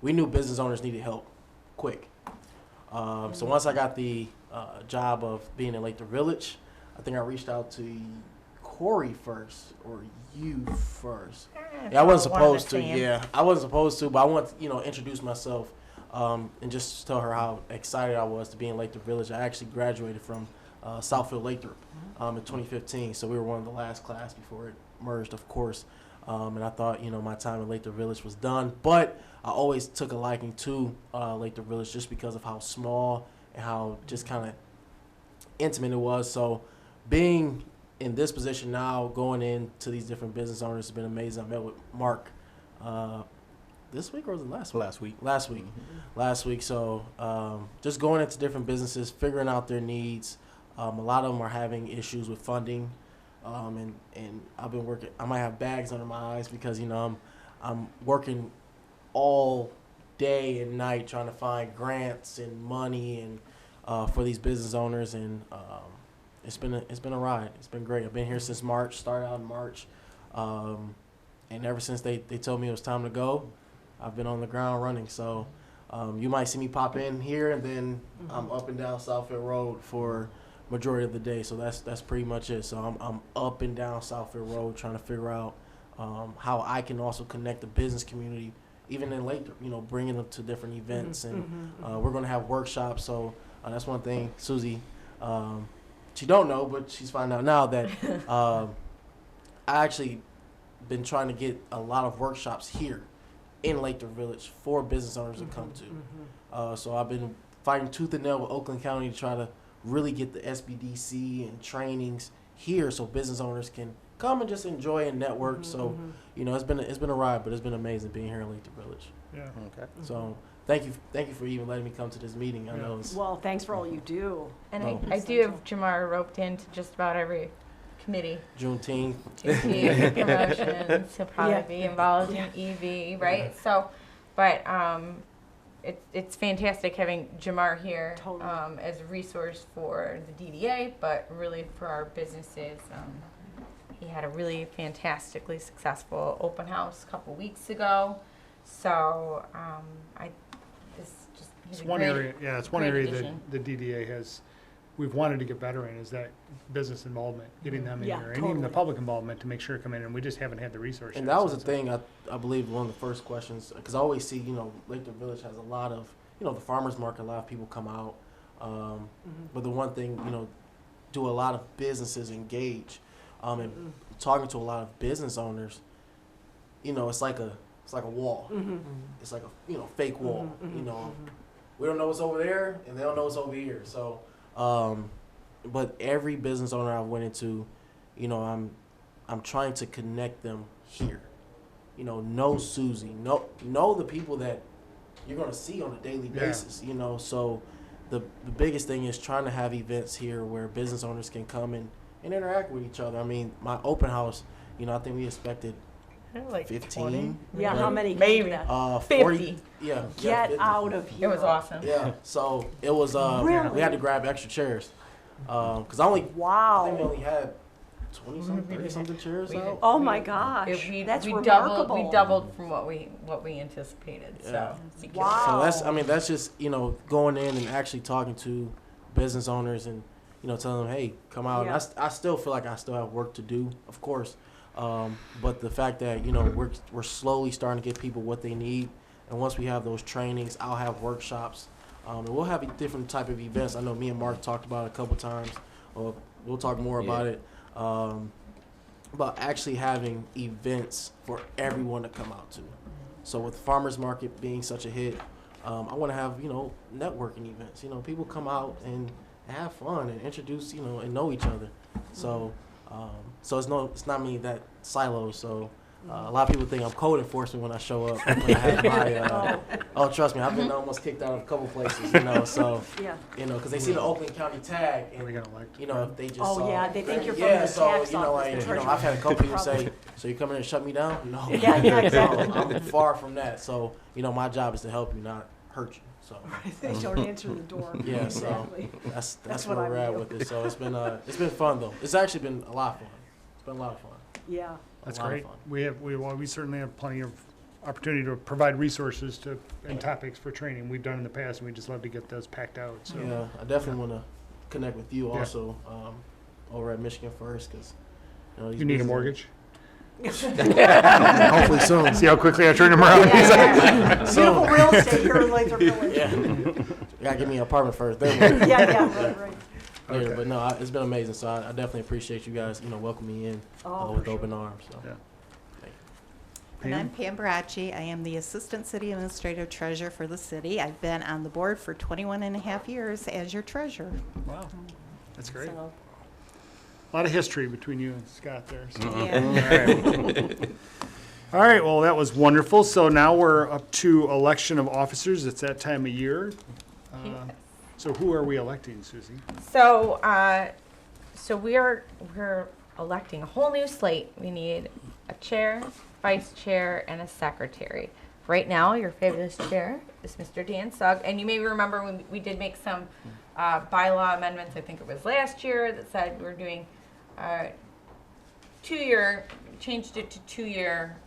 we knew business owners needed help quick. So once I got the job of being in Lathrup Village, I think I reached out to Corey first, or you first. Yeah, I wasn't supposed to. Yeah, I wasn't supposed to, but I want to, introduce myself and just tell her how excited I was to be in Lathrup Village. I actually graduated from Southfield Lathrup in 2015, so we were one of the last class before it merged, of course. And I thought, my time in Lathrup Village was done, but I always took a liking to Lathrup Village just because of how small and how just kind of intimate it was. So being in this position now, going into these different business owners has been amazing. I met with Mark this week, or was it last week? Last week. So just going into different businesses, figuring out their needs. A lot of them are having issues with funding, and I've been working. I might have bags under my eyes because I'm working all day and night trying to find grants and money and for these business owners, and it's been a ride. It's been great. I've been here since March. Started out in March, and ever since they told me it was time to go, I've been on the ground running. So you might see me pop in here, and then I'm up and down Southfield Road for majority of the day. So that's pretty much it. So I'm up and down Southfield Road trying to figure out how I can also connect the business community, even in Lathrup. Bringing them to different events, and we're going to have workshops. So that's one thing, Susie. She don't know, but she's finding out now that I actually been trying to get a lot of workshops here in Lathrup Village for business owners to come to. So I've been fighting tooth and nail with Oakland County to try to really get the SBDC and trainings here so business owners can come and just enjoy and network. So, you know, it's been a ride, but it's been amazing being here in Lathrup Village. Yeah. Okay. So, thank you for even letting me come to this meeting. I know it's Well, thanks for all you do. And Oh. I do have Jamar roped into just about every committee. Juneteenth. Promotions, he'll probably Yeah. be involved in EV, right? So, but it's fantastic having Jamar here Totally. as a resource for the DDA, but really for our businesses. He had a really fantastically successful open house a couple weeks ago. So he's It's a one great, area, yeah, it's one great area addition. that the DDA has, we've wanted to get better in, is that business involvement, getting them in Yeah, here, and even the totally. public involvement to make sure come in, and we just haven't had the resources. And that was the thing, I believe one of the first questions, because I always see, you know, Lathrup Village has a lot of, you know, the farmer's market, a lot of people come out. But the one thing, you know, do a lot of businesses engage, and talking to a lot of business owners, you know, it's like a wall. It's like a, you know, fake wall, you know. We don't know what's over there, and they don't know what's over here. So, but every business owner I went into, you know, I'm trying to connect them here. You know Susie, know the people that you're gonna see on a daily basis. You know, so the biggest thing is trying to have events here where business owners can come and interact with each other. I mean, my open house, you know, I think we expected Like 15. 20. Yeah, how many? Maybe. came to that? 40. 50. Yeah. Get 50. out of here. It was awesome. Yeah, so it was. Really? We had to grab extra chairs, because I think we Wow. only had 20-something, 30-something chairs We did. out. Oh my gosh, we that's remarkable. doubled. We doubled from what we anticipated. Yeah. So Wow. So that's just, you know, going in and actually talking to business owners and, you know, telling them, hey, come out. Yeah. And I still feel like I still have work to do, of course. But the fact that, you know, we're slowly starting to get people what they need. And once we have those trainings, I'll have workshops. And we'll have different type of events. I know me and Mark talked about it a couple times. We'll talk more about it. About actually having events for everyone to come out to. So with farmers market being such a hit, I want to have, you know, networking events. You know, people come out and have fun and introduce, you know, and know each other. So, so it's not me that silo. So a lot of people think I'm code enforcement when I show up. When I have my, oh, trust me, I've been almost kicked out of a couple places. You know, so Yeah. you know, because they see the Oakland County tag, Are we and gonna elect? you know, if they just Oh, saw, yeah, they think you're from yeah, the so tax you know, office, like, the you know, treasurer. I've had a couple people Probably. say, "So you coming in and shut me down?" No, Yeah, exactly. No, I'm far from that. So you know, my job is to help you, not hurt you. So They don't answer the door. yeah, so Exactly. that's That's where what I we're would at do. with it. So it's been fun though. It's actually been a lot of fun. It's been a lot of fun. Yeah. That's a lot of great. fun. We certainly have plenty of opportunity to provide resources and topics for training. We've done in the past, and we just love to get those packed out. So Yeah, I definitely want to connect with you Yeah. also over at Michigan First, because you know, these you need a businesses- mortgage. Hopefully soon. See how quickly I turn them around. Beautiful real estate here in Lathrup Village. Yeah, you gotta give me an apartment first. Then Yeah, right. later. Okay. But no, it's been amazing. So I definitely appreciate you guys, you know, welcoming me in Oh, with for open arms. So. Yeah. And I'm Pam Baracci. I am the Assistant City Administrative Treasurer for the city. I've been on the board for 21 and a half years as your treasurer. Wow, that's great. So, A lot of history between you and Scott there. So. Yeah. All right, well, that was wonderful. So now we're up to election of officers. It's that time of year. So who are we electing, Susie? So, we're electing a whole new slate. We need a chair, vice chair, and a secretary. Right now, your fabulous chair is Mr. Dan Sugg, and you may remember when we did make some bylaw amendments. I think it was last year that said we're doing 2-year, changed it to 2-year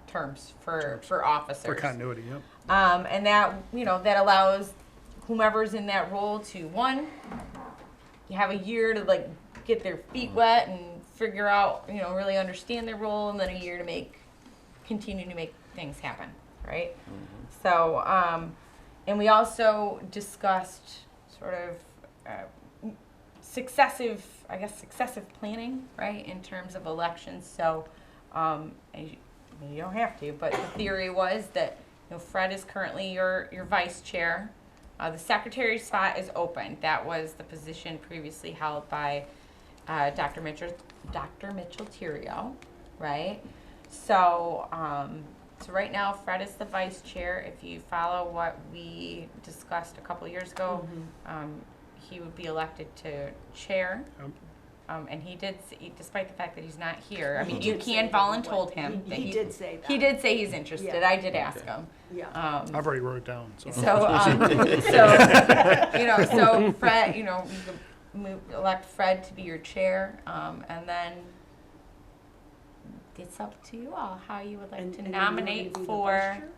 terms for officers. For continuity, yep. And that, you know, that allows whomever's in that role to, one, you have a year to like get their feet wet and figure out, you know, really understand their role, and then a year to continue to make things happen, right? So, and we also discussed sort of successive planning, right, in terms of elections. So, you don't have to, but the theory was that, you know, Fred is currently your vice chair. The secretary spot is open. That was the position previously held by Dr. Mitchell Theriault, right? So, so right now Fred is the vice chair. If you follow what we discussed a couple years ago, he would be elected to chair. And he did, despite the fact that he's not here, I mean, you can voluntold him. that He did say that. He did say he's interested. Yeah. I did ask him. Yeah. I've already wrote it down, so. So Fred, you know, you could elect Fred to be your chair, and then it's up to you all how you would like to And you nominate want me to be the for vice chair?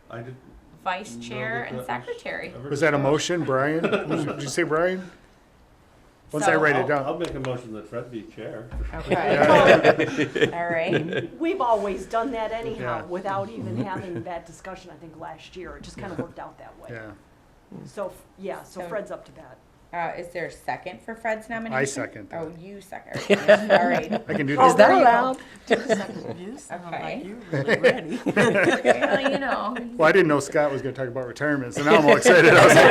I did. vice chair and secretary. Was that a motion, Brian? Did you say Brian? Once I So- write it down. I'll make a motion that Fred be chair. Okay. All right. We've always done that anyhow, Yeah. without even having that discussion, I think, last year. It just kind of worked out that way. Yeah, So, yeah, so So- Fred's up to that. Is there a second for Fred's nomination? I second that. Oh, you second. All right. I can do Oh, that. there you go. Okay. Really ready. Well, you know. Well, I didn't know Scott was gonna talk about retirement, so now I'm all excited. I was like,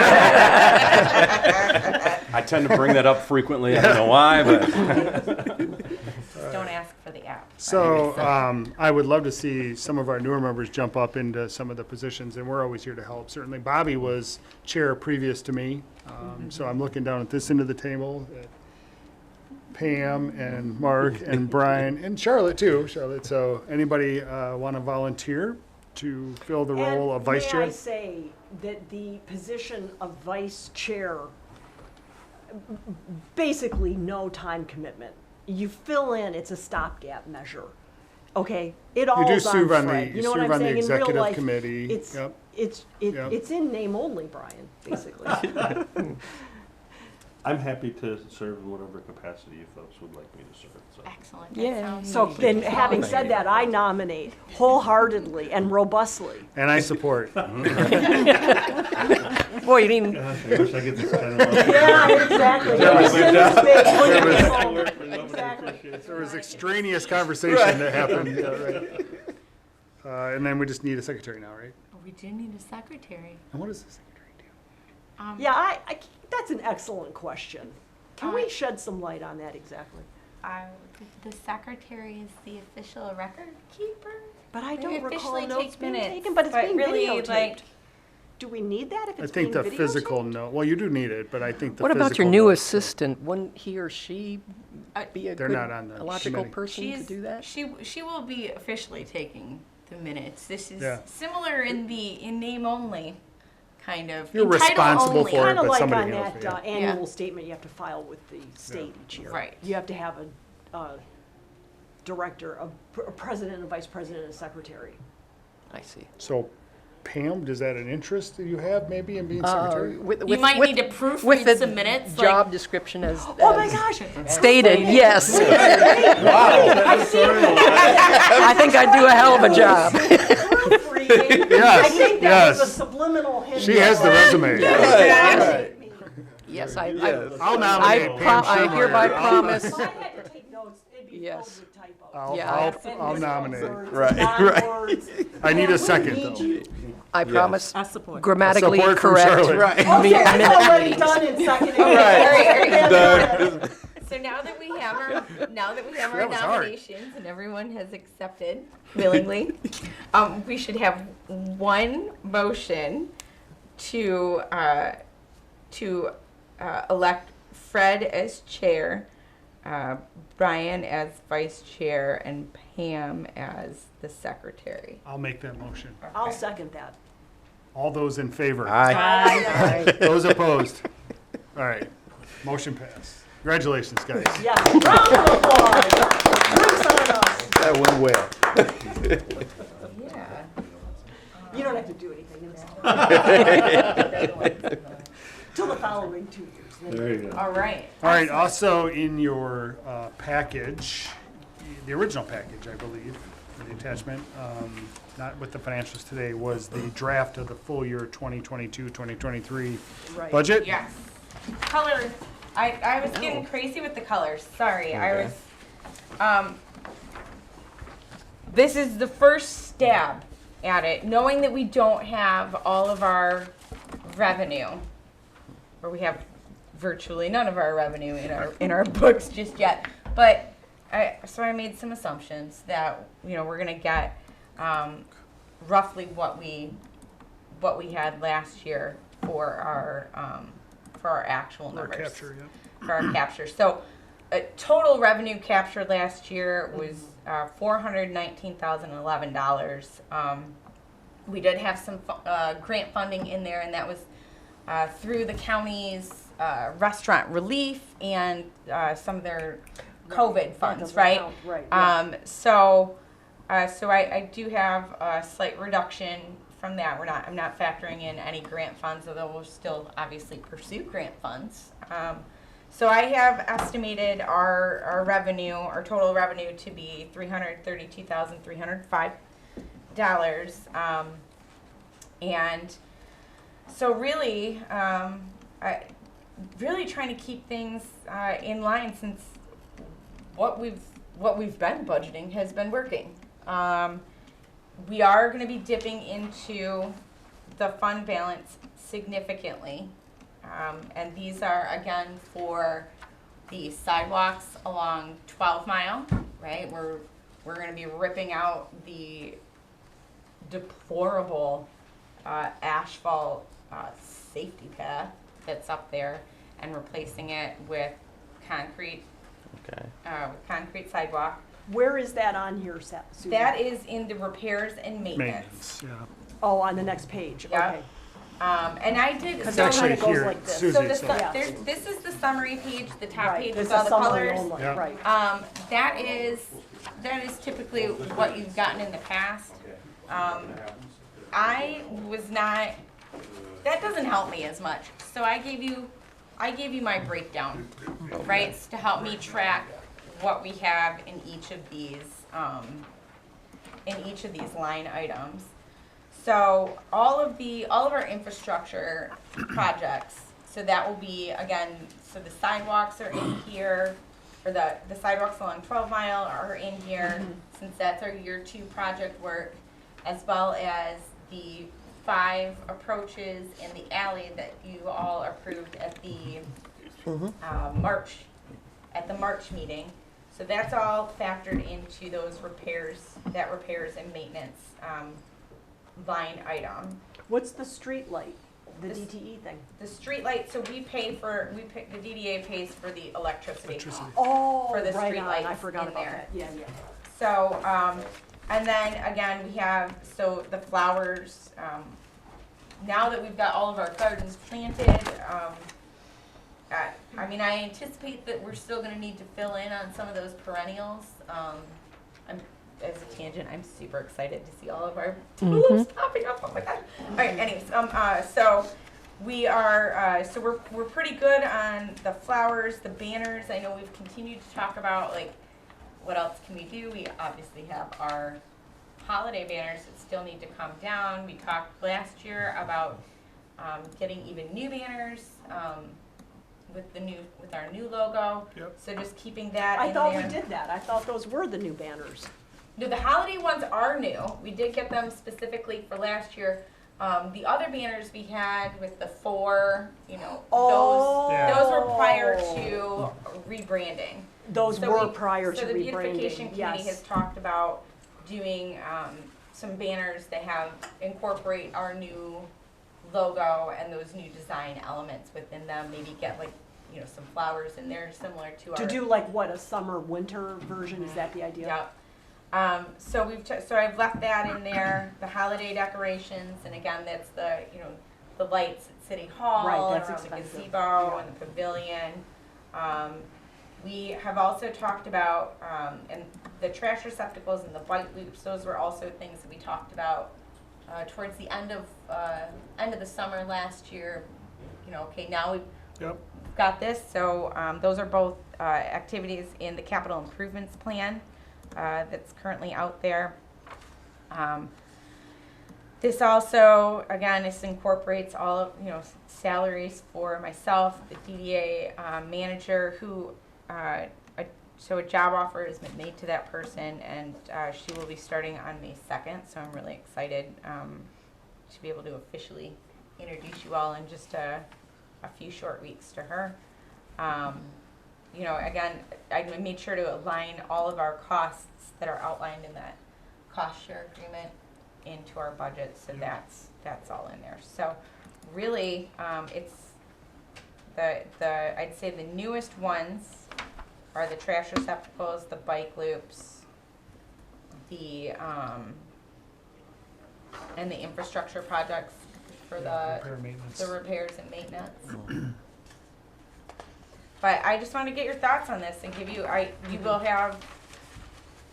I tend to bring that up frequently. I don't know why, but Don't ask for the app. So, I would love to see some of our newer members jump up into some of the positions, and we're always here to help. Certainly Bobby was chair previous to me, so I'm looking down at this end of the table at Pam and Mark and Brian and Charlotte too. So anybody want to volunteer to fill the role of vice chair? And may I say that the position of vice chair, basically no time commitment. You fill in, it's a stopgap measure. Okay, it all do is on serve on the- Fred. you You know what serve I'm on the saying? In real executive life, committee. It's Yep. it's Yep. it's in name only, Brian. Basically. I'm happy to serve in whatever capacity you folks would like me to serve, so. Excellent. Yeah. So then, having said that, I nominate wholeheartedly and robustly. And I support. Boy, you mean, Gosh, I wish I could just kind of. Yeah, exactly. Exactly. There was extraneous conversation that happened. Yeah, right. And then we just need a secretary now, right? We do need a secretary. And what does the secretary do? Yeah, that's an excellent question. Can we shed some light on that exactly? The secretary is the official record keeper. But I They don't recall officially notes take being minutes, taken, but it's being really, videotaped. like, Do we need that if I it's think being the videotaped? physical note, well, you do need it, but I think the what physical. about your new notes- assistant? Wouldn't he or she be a They're good, not on the a logical committee. person to do that? She will be officially taking the minutes. This is Yeah. similar in name only, kind of. You're in title responsible only. for it. Kind of but like somebody on handles that it, yeah. annual statement you have to file with the state each year. Right. You have to have a director, a president, a vice president, and a secretary. I see. So Pam, is that an interest that you have maybe in being secretary? You might need to proofread with the some minutes. job description as Oh my gosh! stated, yes. I see I think I do a hell of a job. proofreading. Yes, I think that was a yes. subliminal hint. She has the resume. Yes, I I'll nominate Pam I Schumer. hereby promise. If I had to take notes, it'd be filled Yes. with typos. Yeah, I'll nominate. Right, right. I need a second though. I promise I support. grammatically Support from correct. Charlotte. Right. Okay, it's already done in second. Right. So now that we have our That was hard. nominations and everyone has accepted willingly, we should have one motion to elect Fred as chair, Brian as vice chair, and Pam as the secretary. I'll make that motion. I'll second that. All those in favor? Aye. Those opposed? All right, motion passed. Congratulations, guys. Yeah, round of applause. Drinks on us. That went well. Yeah. You don't have to do anything. Till the following 2 years. then There you go. All right. All right, also in your package, the original package, I believe, for the attachment, not with the financials today, was the draft of the full year 2022-2023 Right. budget. Yes. Colors. I was getting crazy with the colors. Sorry. I was. This is the first stab at it, knowing that we don't have all of our revenue, or we have virtually none of our revenue in our books just yet. But so I made some assumptions that we're gonna get roughly what we had last year for our actual numbers. Capture, yeah. For our capture. So total revenue captured last year was $419,011. We did have some grant funding in there, and that was through the county's restaurant relief and some of their COVID funds, right? Right. Yeah. So I do have a slight reduction from that. I'm not factoring in any grant funds, although we'll still obviously pursue grant funds. So I have estimated our revenue, our total revenue, to be $332,305. And so really, really trying to keep things in line, since what we've been budgeting has been working. We are going to be dipping into the fund balance significantly. And these are, again, for the sidewalks along 12 Mile, right? We're going to be ripping out the deplorable asphalt safety path that's up there and replacing it with concrete, concrete sidewalk. Where is that on here, Susan? That is in the repairs and maintenance. Maintenance, yeah. Oh, on the next page. Yeah. Okay. And I did. Because So, that kind actually of goes here, like this. Susie, so so- this is the summary page, the top Right. page This with all is the summary colors. only. Yeah. Right. That is typically what you've gotten in the past. I was not. That doesn't help me as much. So I gave you my breakdown, right, to help me track what we have in each of these line items. So all of our infrastructure projects. So that will be, again, so the sidewalks are in here, or the sidewalks along 12 Mile are in here, since that's our year 2 project work, as well as the 5 approaches in the alley that you all approved at the March meeting. So that's all factored into those repairs and maintenance line item. What's the street light? The DTE thing? The street light, so the DDA pays for the electricity. Oh, For the right street on. lights I forgot in about there. that. Yeah, yeah. So, and then again, we have, so the flowers, now that we've got all of our gardens planted, I anticipate that we're still gonna need to fill in on some of those perennials. As a tangent, I'm super excited to see all of our tulips popping up. Oh my god! All right. Anyways, so we are, we're pretty good on the flowers, the banners. I know we've continued to talk about like what else can we do. We obviously have our holiday banners that still need to come down. We talked last year about getting even new banners with our new logo. Yep. So just keeping that. I in thought there. we did that. I thought those were the new banners. No, the holiday ones are new. We did get them specifically for last year. The other banners we had with the 4, those were prior to rebranding. Those were prior to So the rebranding. beautification committee Yes. has talked about doing some banners that incorporate our new logo and those new design elements within them. Maybe get some flowers in there similar to our. To do like what, a summer winter version? Is that the idea? Yep. So I've left that in there, the holiday decorations, and again, that's the lights at City Hall, Right, and that's around the expensive. gazebo and the pavilion. We have also talked about, and the trash receptacles and the bike loops, those were also things that we talked about towards the end of the summer last year. Okay, now we've got this, so those are both activities in the capital improvements plan. That's currently out there. This also, again, this incorporates all of, salaries for myself, the DDA manager, who, so a job offer has been made to that person, and she will be starting on May 2nd, so I'm really excited to be able to officially introduce you all in just a few short weeks to her. You know, again, I made sure to align all of our costs that are outlined in that cost share agreement into our budget, so that's all in there. So really, it's I'd say the newest ones are the trash receptacles, the bike loops, the and the infrastructure projects for Repair maintenance. the repairs and maintenance. But I just want to get your thoughts on this and give you, you will have,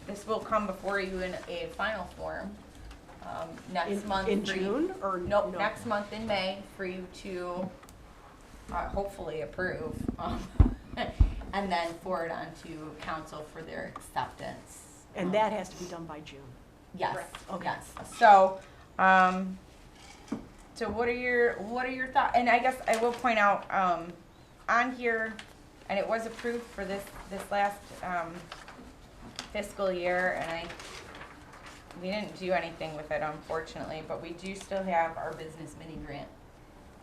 this will come before you in a final form, next month. In for you- June, or? Nope, no? next month in May for you to, hopefully approve, and then forward on to council for their acceptance. And that has to be done by June. Yes, Correct. Okay. yes. So, so what are your thoughts? And I guess I will point out, on here, and it was approved for this last, fiscal year, and we didn't do anything with it, unfortunately, but we do still have our business mini grant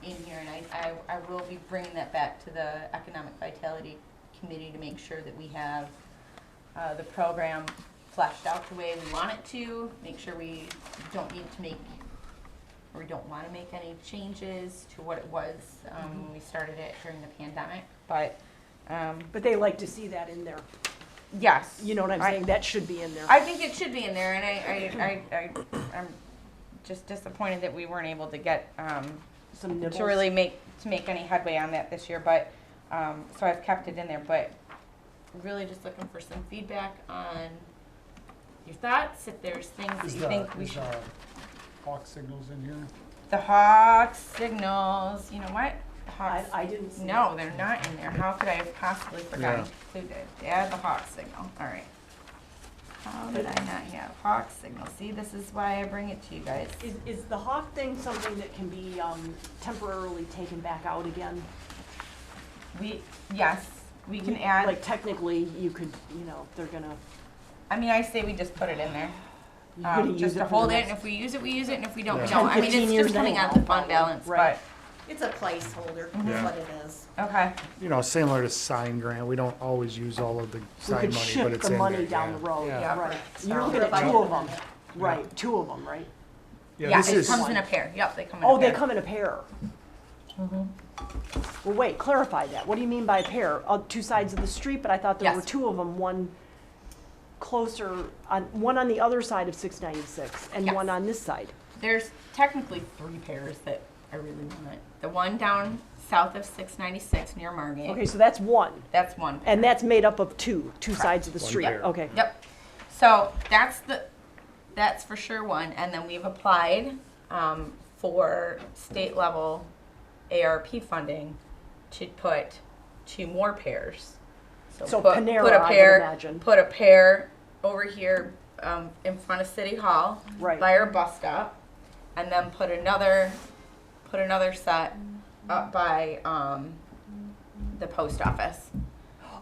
in here, and I will be bringing that back to the Economic Vitality Committee to make sure that we have, the program fleshed out the way we want it to, make sure we don't need to make, or we don't want to make any changes to what it was, when we started it during the pandemic, but, But they like to see that in there. yes. You know what I'm saying? That should be in there. I think it should be in there, and I'm just disappointed that we weren't able to get, Some nibbles. to really make any headway on that this year, but, so I've kept it in there, but really just looking for some feedback on your thoughts, if there's things that Is you the, think we is should. Hawk signals in here? The Hawk signals, you know what? The Hawk I didn't see No, they're not in there. How could I have possibly forgotten to include it? Add the Hawk signal. All right. How did I not have Hawk signal? See, this is why I bring it to you guys. Is the Hawk thing something that can be temporarily taken back out again? Yes, we can add. Like technically, you could, they're gonna, I mean, I say we just put it in there. you're gonna use Just it to for the hold it, next- and if we use it, we use it, and if we don't, we Yeah. don't. 10, I mean, 15 it's years just coming out of anyhow, the fund probably. balance, Right. It's a placeholder, Mm-hmm. is Yeah. what it is. but, okay. Similar to sign grant, we don't always use all of the We sign could money, but shift it's the in money there, down yeah. the road, Yeah. right. So- You're looking at Provide two of them. them, right, two of them, right? Yeah, this it is, comes in a pair. Yep, they come in a Oh, pair. they come in a pair. Mm-hmm. Well, wait, clarify that. What do you mean by a pair? Two sides of the street, but I thought there were Yes. two of them, one one on the other side of 696 and Yes. one on this side. There's technically 3 pairs that I really want. The one down south of 696 near Margate. Okay, so that's one, That's one. and that's made up of two sides of the One street. pair. Okay. Yep. So that's for sure one. And then we've applied for state level ARP funding to put 2 more pairs. So put Panera, a I would pair, imagine. Put a pair over here in front of City Hall, Right. by our bus stop, and then put another set up by the post office.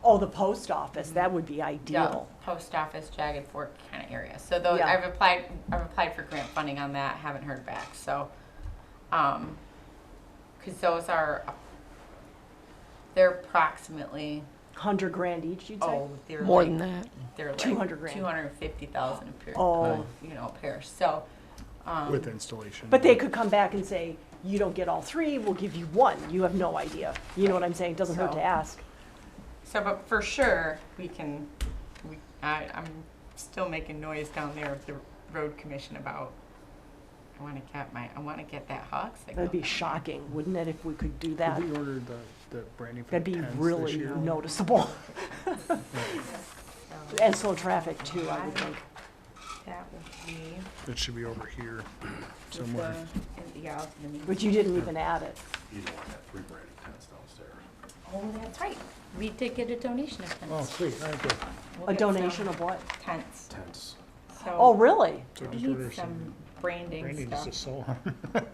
Oh, the post office, that would be Yeah, ideal. post office, Jagged Fork kind of area. So those Yeah. I've applied for grant funding on that. Haven't heard back. So, because those they're approximately 100 grand each, you'd say? they're More like, than that. they're like 200 grand. 250,000 a pair. Oh. A pair. So, with installation. But they could come back and say, you don't get all 3, we'll give you 1. You have no idea. You know what I'm saying? Doesn't hurt So- to ask. but for sure we can. I'm still making noise down there with the road commission about. I want to get that Hawk signal. That'd be shocking, wouldn't it, if we could do that? Did we order the branding for That'd the be tents really this year? noticeable. And slow traffic too, I would think. That would be It should be over here with somewhere. But you didn't even add it. You don't want that 3 branded tents downstairs. Oh, that's right. We did get a donation of tents. Oh, sweet, all right, good. We'll A get donation some of what? tents. Tents. So Oh, really? So we just need order some branding branding just to stuff. sew on.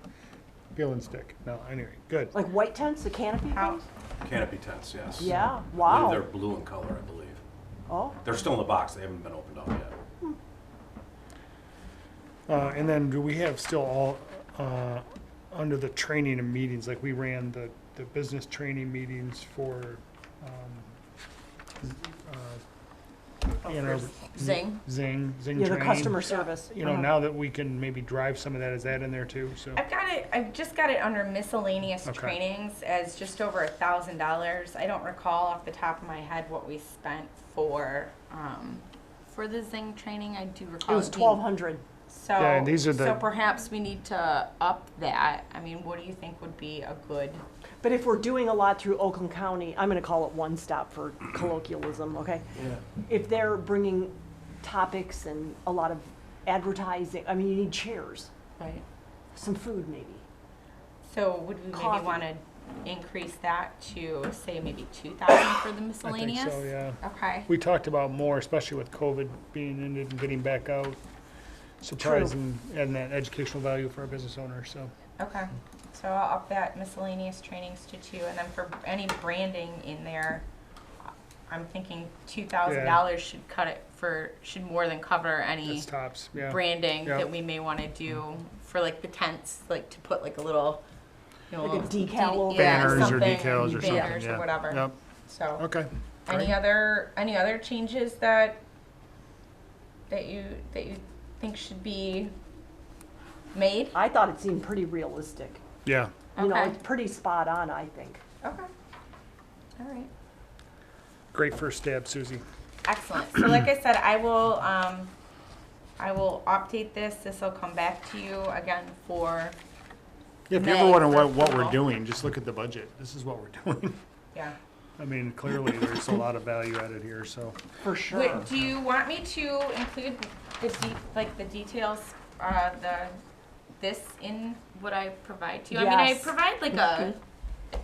Peel and stick. No, anyway, good. Like white tents, the canopy How- things? Canopy tents, yes. Yeah, I believe wow. They're blue in color, I believe. Oh, They're still in the box, they haven't been opened up yet. And then do we have still all, under the training and meetings, like we ran the business training meetings for you know, Zing. Zing Yeah, the training. customer service. You know, now that we can maybe drive some of that, is that in there too? So, I've just got it under miscellaneous Okay. trainings as just over $1,000. I don't recall off the top of my head what we spent for the Zing training. I do recall It was being- 1,200. So, Yeah, and these are the- so perhaps we need to up that. I mean, what do you think would be a good? But if we're doing a lot through Oakland County, I'm gonna call it one stop for colloquialism, okay? Yeah. If they're bringing topics and a lot of advertising, I mean, you need chairs, Right. some food maybe. So would we Coffee. maybe want to increase that to say maybe 2,000 for the I think miscellaneous? so, yeah. Okay. We talked about more, especially with COVID being ended and getting back out, surprise and that educational value for our business owners, so. Okay. So I'll up that miscellaneous trainings to 2, and then for any branding in there, I'm thinking $2,000 should more than cover any That's tops, yeah. branding Yeah. that we may want to do for like the tents, like to put like a little, Like a little decal over it. yeah, Banners or something, decals or something, banners yeah. or whatever. Yep, So okay. any Great. other changes that you think should be made? I thought it seemed pretty realistic. Yeah, You know, Okay. it's pretty spot on, I think. Okay. All right. great first stab, Susie. Excellent. So like I said, I will update this. This will come back to you again for, Yeah, if you May ever wonder for what we're approval. doing, just look at the budget. This is what we're doing. yeah. I mean, clearly, there's a lot of value added here, so. For sure. Wait, do you want me to include the details, this in what I provide to you? I mean, I Yes. provide like a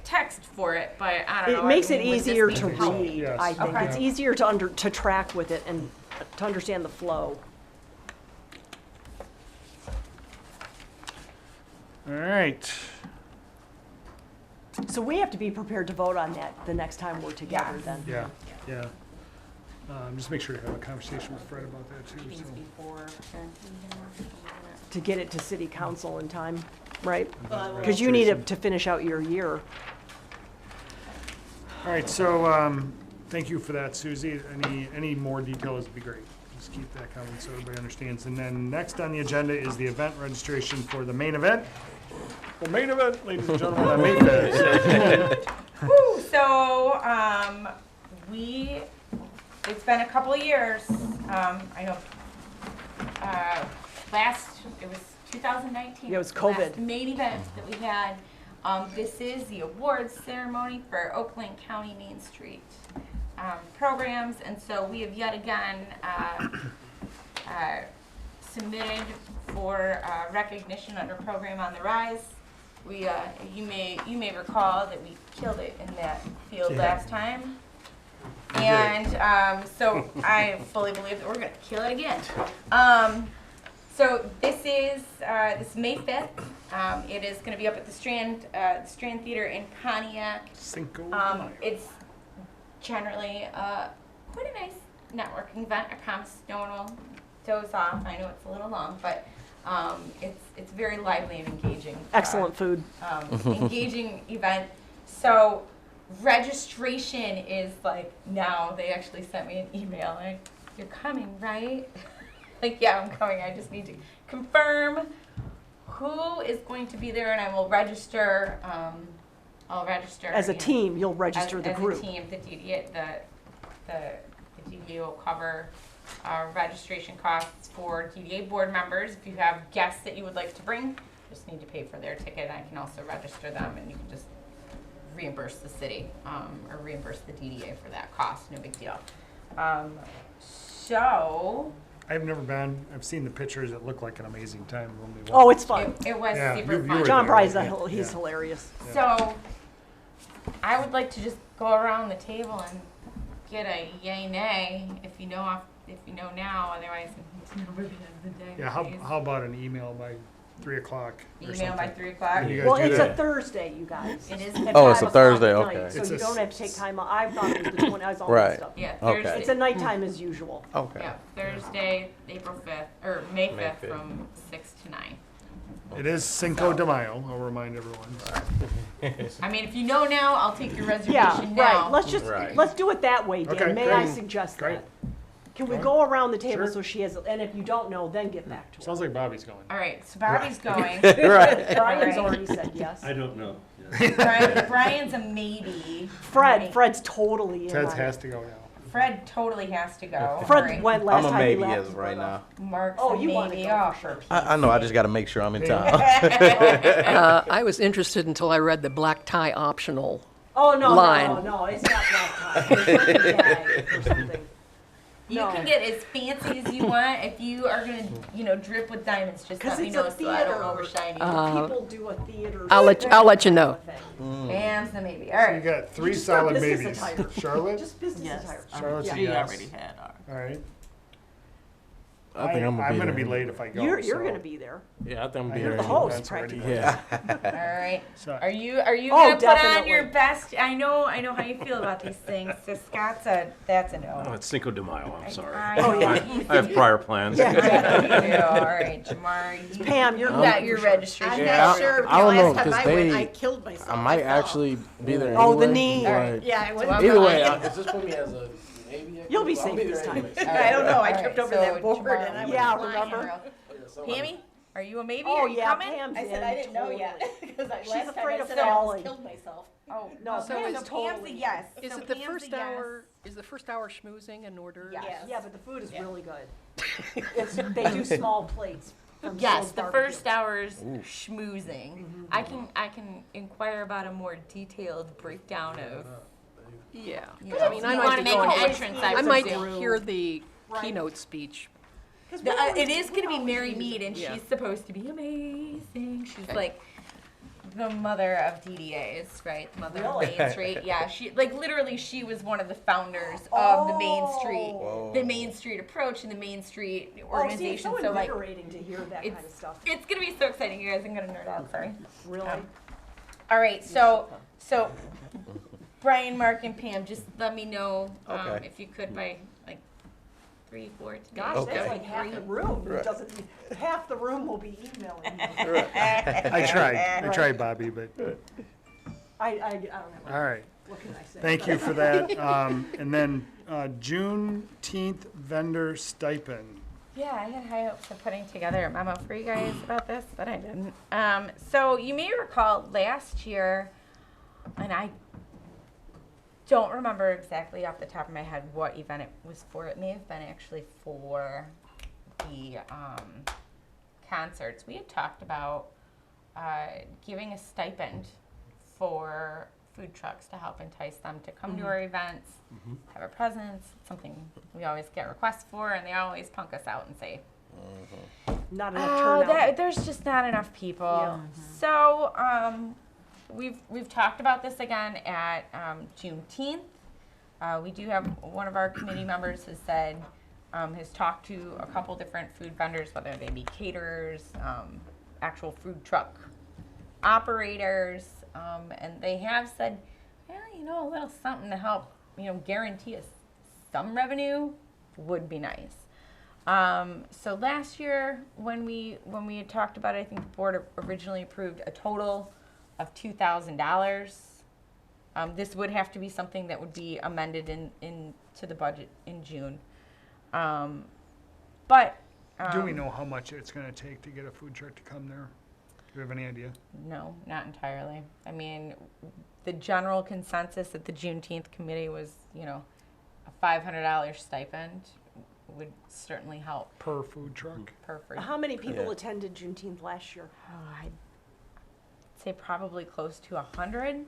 text for it, but I don't know. It makes I it mean, would this easier be to helpful? read, Yes. I think. Okay. It's easier to track with it and to understand the flow. All right. So we have to be prepared to vote on that the next time we're together Yes. then. Yeah, yeah. Just make sure to have a conversation with Fred about that too, Meetings so. before, To get it to city council in time, right? Well, Because you need Jason. it to finish out your year. All right, so, thank you for that, Susie. Any more details would be great. Just keep that coming so everybody understands. And then next on the agenda is the event registration for the main event. The main event, ladies and gentlemen, on May 5th. Woo, so, it's been a couple of years, I hope, it was 2019. Yeah, it was the last COVID. main event that we had. This is the awards ceremony for Oakland County Main Street, programs, and so we have yet again, submitted for, recognition under Program on the Rise. We, you may recall that we killed it in that field last time. And so I fully believe that we're going to kill it again. So this is May 5th. It is going to be up at the Strand Theater in Pontiac. Cinco. de Mayo. It's generally quite a nice networking event. I promise no one will doze off. I know it's a little long, but it's very lively and engaging. Excellent food. Engaging event. So registration is like now. They actually sent me an email like, "You're coming, right?" Like, yeah, I'm coming. I just need to confirm who is going to be there, and I will register. I'll register As a you know, team, you'll register the as group. a team. The DDA, the DDA will cover registration costs for DDA board members. If you have guests that you would like to bring, just need to pay for their ticket. I can also register them, and you can just reimburse the city or reimburse the DDA for that cost. No big deal. So I've never been. I've seen the pictures. It looked like an amazing time when we went. Oh, it's fun. it was Yeah, super you fun. were John there, Bryce, yeah. he's Yeah. hilarious. So I would like to just go around the table and get a yay nay if you know now. Otherwise, it's never the end of the day. Yeah, please. how about an email by 3 o'clock or Email by something? 3 o'clock. Can you guys Well, do it's that? a Thursday, you guys. It is. At Oh, it's 5 a Thursday, o'clock at okay. night, So It's you a don't have to take time. I thought it was the 20, I was all Right. mixed up. Yeah, Okay. Thursday. It's a nighttime as usual. Okay. Yeah, Thursday, April 5th, or May 5th, 5th. from 6 to 9. It is Cinco de Mayo, I'll remind everyone. I mean, if you know now, I'll take your reservation Yeah, now. right, let's do it that way, Okay, Dan. May I great. suggest Great. that? Can we go around the table Sure. so she has, and if you don't know, then get back to her. Sounds like Bobby's going. All right, so Bobby's going. Brian's Alright. already said yes. I don't know. Brian's a maybe. Fred's totally in Ted on it. has to go now. Fred totally has to go. Fred Alright. went last I'm a time he maybe left. as of right now. Mark's Oh, a you want to maybe. go Oh, for sure. I know. I just got to make sure I'm in town. I was interested until I read the black tie optional. Oh, no, Line. no, it's not that time. It's like a gag or something. You No. can get as fancy as you want. If you are gonna, drip with diamonds, just Because let me it's know a so I don't theater. overshine you. People do a theater. I'll let you know. thing. Bam's the maybe. All You right. got three just got solid business maybes. attire. Charlotte? Just business attire. Charlotte's a She yes. already had ours. All right. I think I'm I'm gonna gonna be be there. late if I go. You're so- gonna be there. Yeah, I think I'm I gonna be hear there. The the host, event's already practically. Yeah. All right. So- Are you Oh, gonna put on definitely. your best? I know how you feel about these things. So Scott's that's a no. Oh, it's Cinco de Mayo, I'm sorry. I know you I have prior plans. I know you do. All right, Jamar. You Pam, you're got going your for sure. registration. I'm Yeah, not I- sure. I don't know, Last time 'cause I went, they- I killed myself. I might fell. actually be there. Oh, the anyway, knee. but Yeah, I went. I'm Either not- way, just put me as a maybe. You'll be I'll safe there this time. anyways. I don't know. I All tripped right, over so that board Jamar, and I Yeah, went flying. remember? Pammy, are you a maybe? Oh, Are you yeah, coming? Pam's I said in I didn't know totally. yet because She's last time afraid I of said I almost falling. killed myself. Oh No, so Pam's Pam's totally. a yes. Is So it the Pam's first a yes. hour? Is the first hour schmoozing in order? Yes. Yeah, but the food is really good. They do small plates. from Yes, Phil's the Barbecue. first hour's schmoozing. I can inquire about a more detailed breakdown of. Yeah. You I mean, you I want might to be make an going. entrance. I might presume. hear the keynote speech. It is going to be Mary Mead, and Yeah. she's supposed to be amazing. She's Okay. like the mother of DDAs, right? The mother Really? of Main Street. Yeah, she literally she was one of the founders of the Main Street, the Main Street approach, and the Main Street Oh, see, it's organization. so So like, invigorating to hear that kind of stuff. it's gonna be so exciting, you guys. I'm gonna nerd out. Sorry. Really? All right, so Brian, Mark, and Pam, just let me know Okay. if you could by like 3, 4 today. Gosh, Okay. that's like half the room. It doesn't, half the room will be emailing you. I tried, Bobby, but, I don't know. all right. What can I say? Thank you for that. And then Juneteenth vendor stipend. Yeah, I had high hopes of putting together a memo for you guys about this, but I didn't. So you may recall last year, and I don't remember exactly off the top of my head what event it was for. It may have been actually for the concerts. We had talked about giving a stipend for food trucks to help entice them to come to our events, have a presence. It's something we always get requests for, and they always punk us out and say, Not enough "Oh, turnout. there's just not enough people." Yeah. So we've talked about this again at Juneteenth. We do have one of our committee members has said has talked to a couple different food vendors, whether they be caterers, actual food truck operators, and they have said, well, a little something to help, guarantee us some revenue would be nice. So last year, when we had talked about it, I think the board originally approved a total of $2,000. This would have to be something that would be amended into the budget in June. But Do we know how much it's gonna take to get a food truck to come there? Do we have any idea? no, not entirely. I mean, the general consensus at the Juneteenth committee was, a $500 stipend would certainly help Per food truck? per food. How many people Yeah. attended Juneteenth last year? I'd say probably close to 100.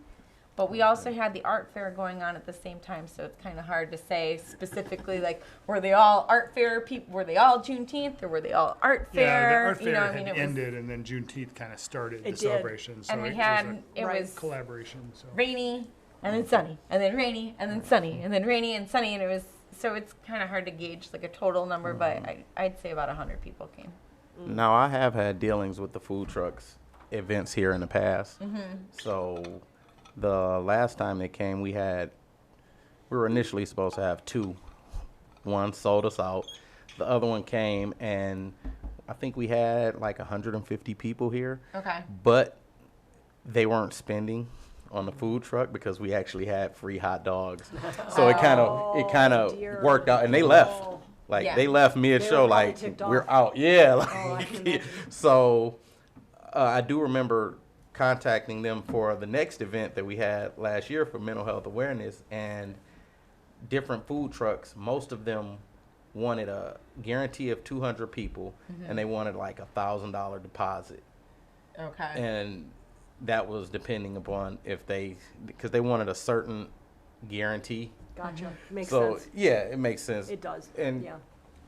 But we also had the art fair going on at the same time, so it's kind of hard to say specifically, like, were they all art fair people? Were they all Juneteenth, or were they all art fair? Yeah, the art fair it had was ended, and then Juneteenth kind of started the It did. celebration. So and we it was had it Right. was a collaboration. So rainy and then sunny and then rainy and then sunny and then rainy and sunny, and it was so it's kind of hard to gauge like a total number, but I'd say about 100 people came. Now, I have had dealings with the food trucks events here in the past. So the last time they came, we were initially supposed to have two. One sold us out. The other one came, and I think we had like 150 people here, Okay. but they weren't spending on the food truck because we actually had free hot dogs. So it kind of dear. worked out, and they left. Oh. Like Yeah. they left mid They show, were probably like ticked we're off. out. Yeah. I Like, can imagine. so I do remember contacting them for the next event that we had last year for mental health awareness, and different food trucks. Most of them wanted a guarantee of 200 people, and they wanted like $1,000 deposit, Okay. and that was depending upon if because they wanted a certain guarantee. Gotcha. Makes So sense. yeah, it makes sense. It does. And Yeah.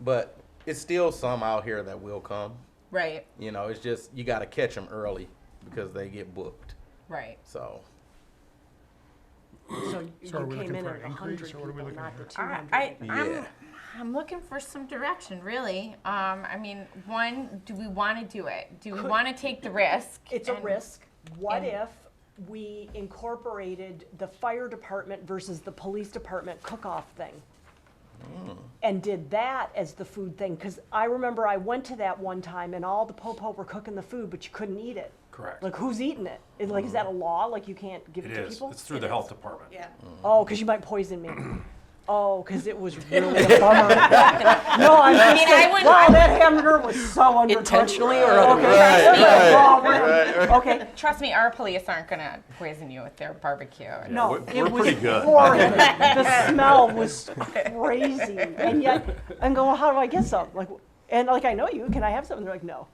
but it's still some out here that will come. Right. You know, it's just you got to catch them early because they get booked. Right. So So you So are we came looking in for at an 100 increase, or what are we people, looking not the at? 200. yeah, I'm looking for some direction, really. I mean, one, do we want to do it? Do we want to take the risk? It's a and- risk. What and- if we incorporated the fire department versus the police department cook-off thing? And did that as the food thing? Because I remember I went to that one time and all the po-po were cooking the food, but you couldn't eat it. Correct. Like, who's eating it? Like, is that a law? Like, you can't give it, It to is. people? It's through It the is. health department. Yeah. Oh, because you might poison me. Oh, because it was really a bummer. No, I'm just mean, I saying, wouldn't- wow, that hamburger was so undercooked. Intentionally or Okay. otherwise? Oh, man. Okay. Trust me, our police aren't going to poison you with their barbecue. No, we're it was pretty good. horrible. The smell was crazy, and yet, and go, well, how do I get some? Like, and like, I know you. Can I have some? And they're like, no.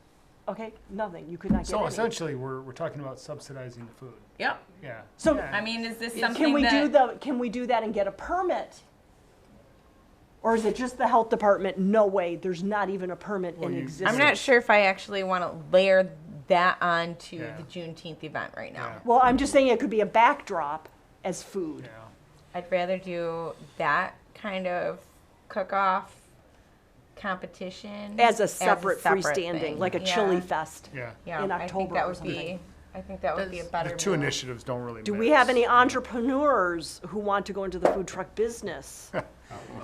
Okay, nothing. You could not get So any. essentially, we're talking about subsidizing the food. Yep. Yeah. So, Yeah. I mean, is this Can something we that... can we do that and get a permit? Or is it just the health department? No way. There's not even a permit in existence. I'm not sure if I actually want to layer that onto Yeah. the Juneteenth event right now. Yeah. Well, I'm just saying it could be a backdrop as food. Yeah. I'd rather do that kind of cook-off competition As a separate freestanding, thing. like a Yeah. chili fest. Yeah. Yeah, in I think October that or would something. be. I think that would be a Does- better. The two move. initiatives don't really. Do mix. we have any entrepreneurs who want to go into the food truck business?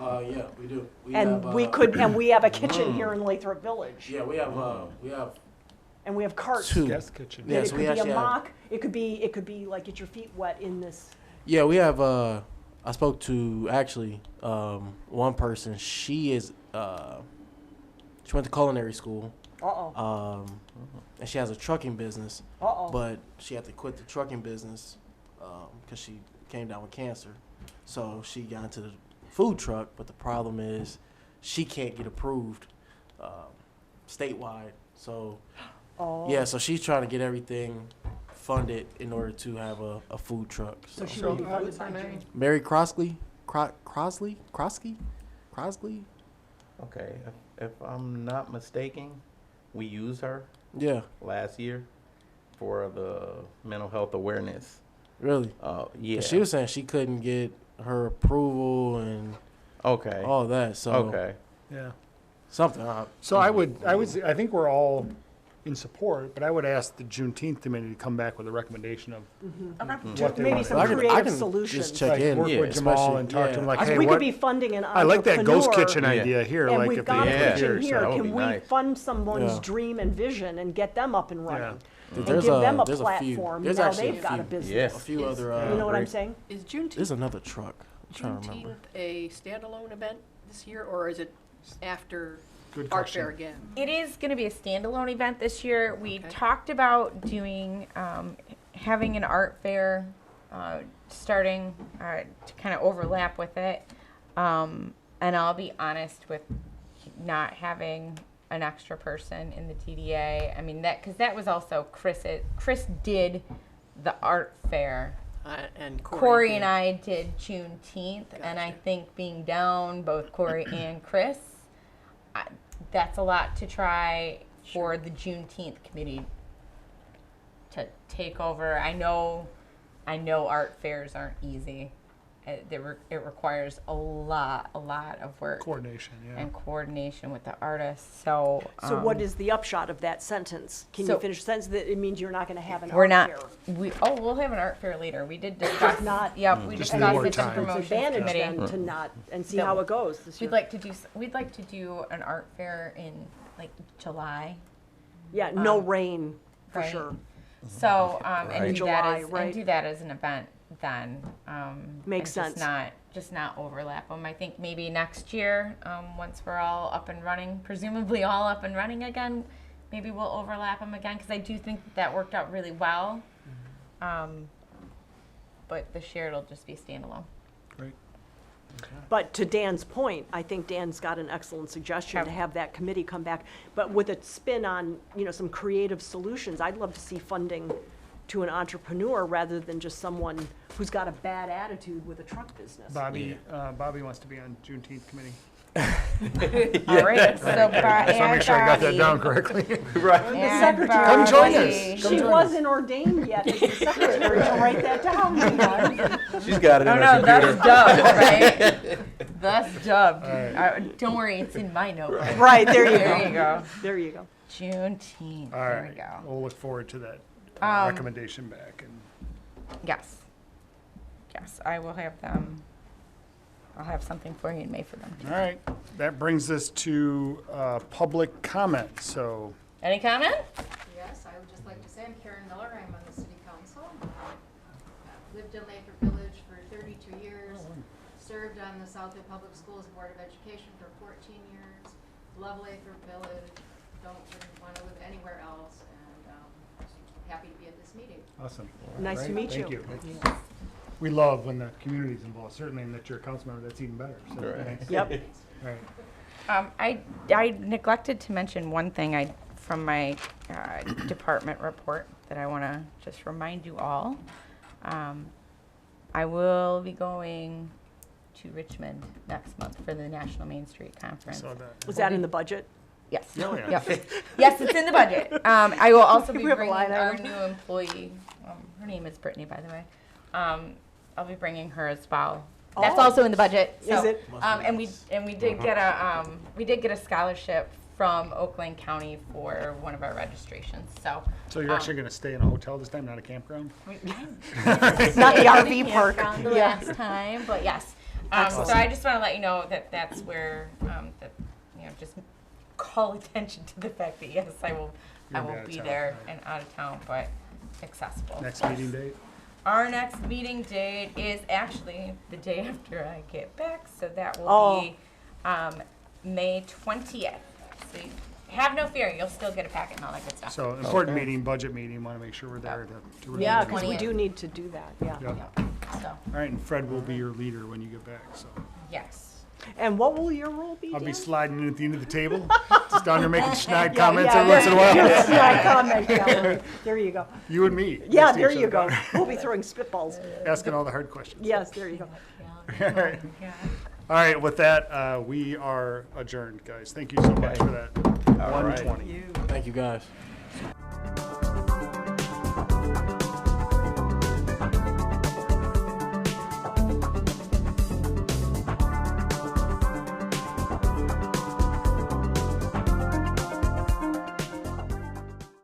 Yeah, we do. We And have, we could, and we have a kitchen here in Lathrop Village, Yeah, we have and we have carts. two. Guest kitchen. Yeah, It so could we be a actually have. mock, it could be like get your feet wet in this. Yeah, we have. I spoke to actually one person. She is. She went to culinary school. Uh-oh, And she has a trucking business, uh-oh. but she had to quit the trucking business because she came down with cancer. So she got into the food truck, but the problem is she can't get approved statewide. So Oh. yeah, so she's trying to get everything funded in order to have a food truck. So she So, will be uh, funded by June. Mary Crossley, Crossley. okay. If I'm not mistaken, we used her Yeah, last year for the mental health awareness. really. Yeah. 'Cause she was saying she couldn't get her approval and okay. all that. So Okay. Yeah. something. So I think we're all in support, but I would ask the Juneteenth committee to come back with a recommendation of what they Maybe want some I to can, do. I creative can solutions. just check Like, in. work Yeah, with Jamal especially- and talk to him yeah. like, Because hey, we what? could be funding an I like that ghost entrepreneur, kitchen Yeah. idea here. and like we've if got they a Yeah. kitchen here, so here. that would Can be we nice. fund someone's Yeah. dream and vision and get them up and running? And There's give them a there's platform. There's now actually they've got a few, business. Yes. a few Is- other. You know what I'm Great. saying? Is There's another truck. I'm trying to remember. Juneteenth a standalone event this year, or is it after Good art question. fair again? It is going to be a standalone event this year. We Okay. talked about doing, having an art fair starting to kind of overlap with it. And I'll be honest with not having an extra person in the DDA. I mean, because that was also Chris did the art fair. And Corey did. and I did Juneteenth, and I Gotcha. think being down both Corey and Chris, that's a lot to try for the Juneteenth committee to take over. I know art fairs aren't easy. It requires a lot of work Coordination, yeah. and coordination with the artists. So So what is the upshot of that sentence? Can you so- finish the sentence that it means you're not going to have an we're art not. fair? We'll have an art fair later. We did discuss. not- Yep, we Just discussed need more it to the time. It's promotions advantage committee. then to not, and see No. how it goes this year. We'd like to do an art fair in like July. Yeah, no rain, for right. sure. So, Right. and do July, that as, right. and do that as an event then. Makes and sense. Just not overlap them. I think maybe next year, once we're all up and running, presumably all up and running again, maybe we'll overlap them again, because I do think that worked out really well. But this year it'll just be standalone. Great. But to Dan's point, I think Dan's got an excellent suggestion to have that committee come back, but with a spin on, some creative solutions. I'd love to see funding to an entrepreneur rather than just someone who's got a bad attitude with a truck business. Bobby wants to be on Juneteenth committee. All right, so Just want to make sure I got that down correctly. Come join us. She wasn't ordained yet as the secretary to write that down. She's got it Oh in no, her that's computer. dubbed, right? That's dubbed. right. Don't worry, it's in my notebook. Right, there you There go. you go. There you go. Juneteenth. All There right. we go. We'll look forward to that recommendation back. And Yes. Yes, I will have them. I'll have something for you in May for them. all right, that brings us to public comment. So Any comment? Yes, I would just like to say I'm Karen Miller. I'm on the city council. I've lived in Lathrup Village for 32 years. Served on the Southfield Public Schools Board of Education for 14 years. Love Lathrup Village. Wouldn't want to live anywhere else. And happy to be at this meeting. awesome. Nice to Great, meet thank you. We love when the community's involved. Certainly, and that you're a council member, that's even better. So, Right. thanks. Yep. All right. I neglected to mention one thing from my department report that I want to just remind you all. I will be going to Richmond next month for the National Main Street Conference. So that. Was that in the budget? Yes. Oh, yeah. Yep. Yes, it's in the budget. I will also be We have a bringing line our item. new employee. Her name is Brittany, by the way. I'll be bringing her as well. That's Oh. also in the budget. Is So, it? and we did get a scholarship from Oakland County for one of our registrations. So. So you're actually going to stay in a hotel this time, not a campground? Not the RV park. Campground the last time, but yes. So I just want to let you know that that's where just call attention to the fact that yes, I will You're gonna be be out of there town, right. and out of town, but accessible. Next meeting date? Our next meeting date is actually the day after I get back, so that will Oh. be May 20th. So have no fear, you'll still get a packet and all that good stuff. So important meeting, budget meeting. Want to make sure we're there to review Yeah, it. because we 20th. do need to do that, yeah. Yeah. So, All right, and Fred will be your leader when you get back. So yes. And what will your role be, I'll be Dan? sliding in at the end of the table, just down there making snide Yeah, comments yeah, every once in a while. yeah, snide comment gallery. There you go. You and me. Yeah, next to there each you other. go. We'll be throwing spitballs. Asking all the hard questions. Yes, there you go. All right. All right, with that, we are adjourned, guys. Thank you so much for that. All right. 1:20. Thank you, guys.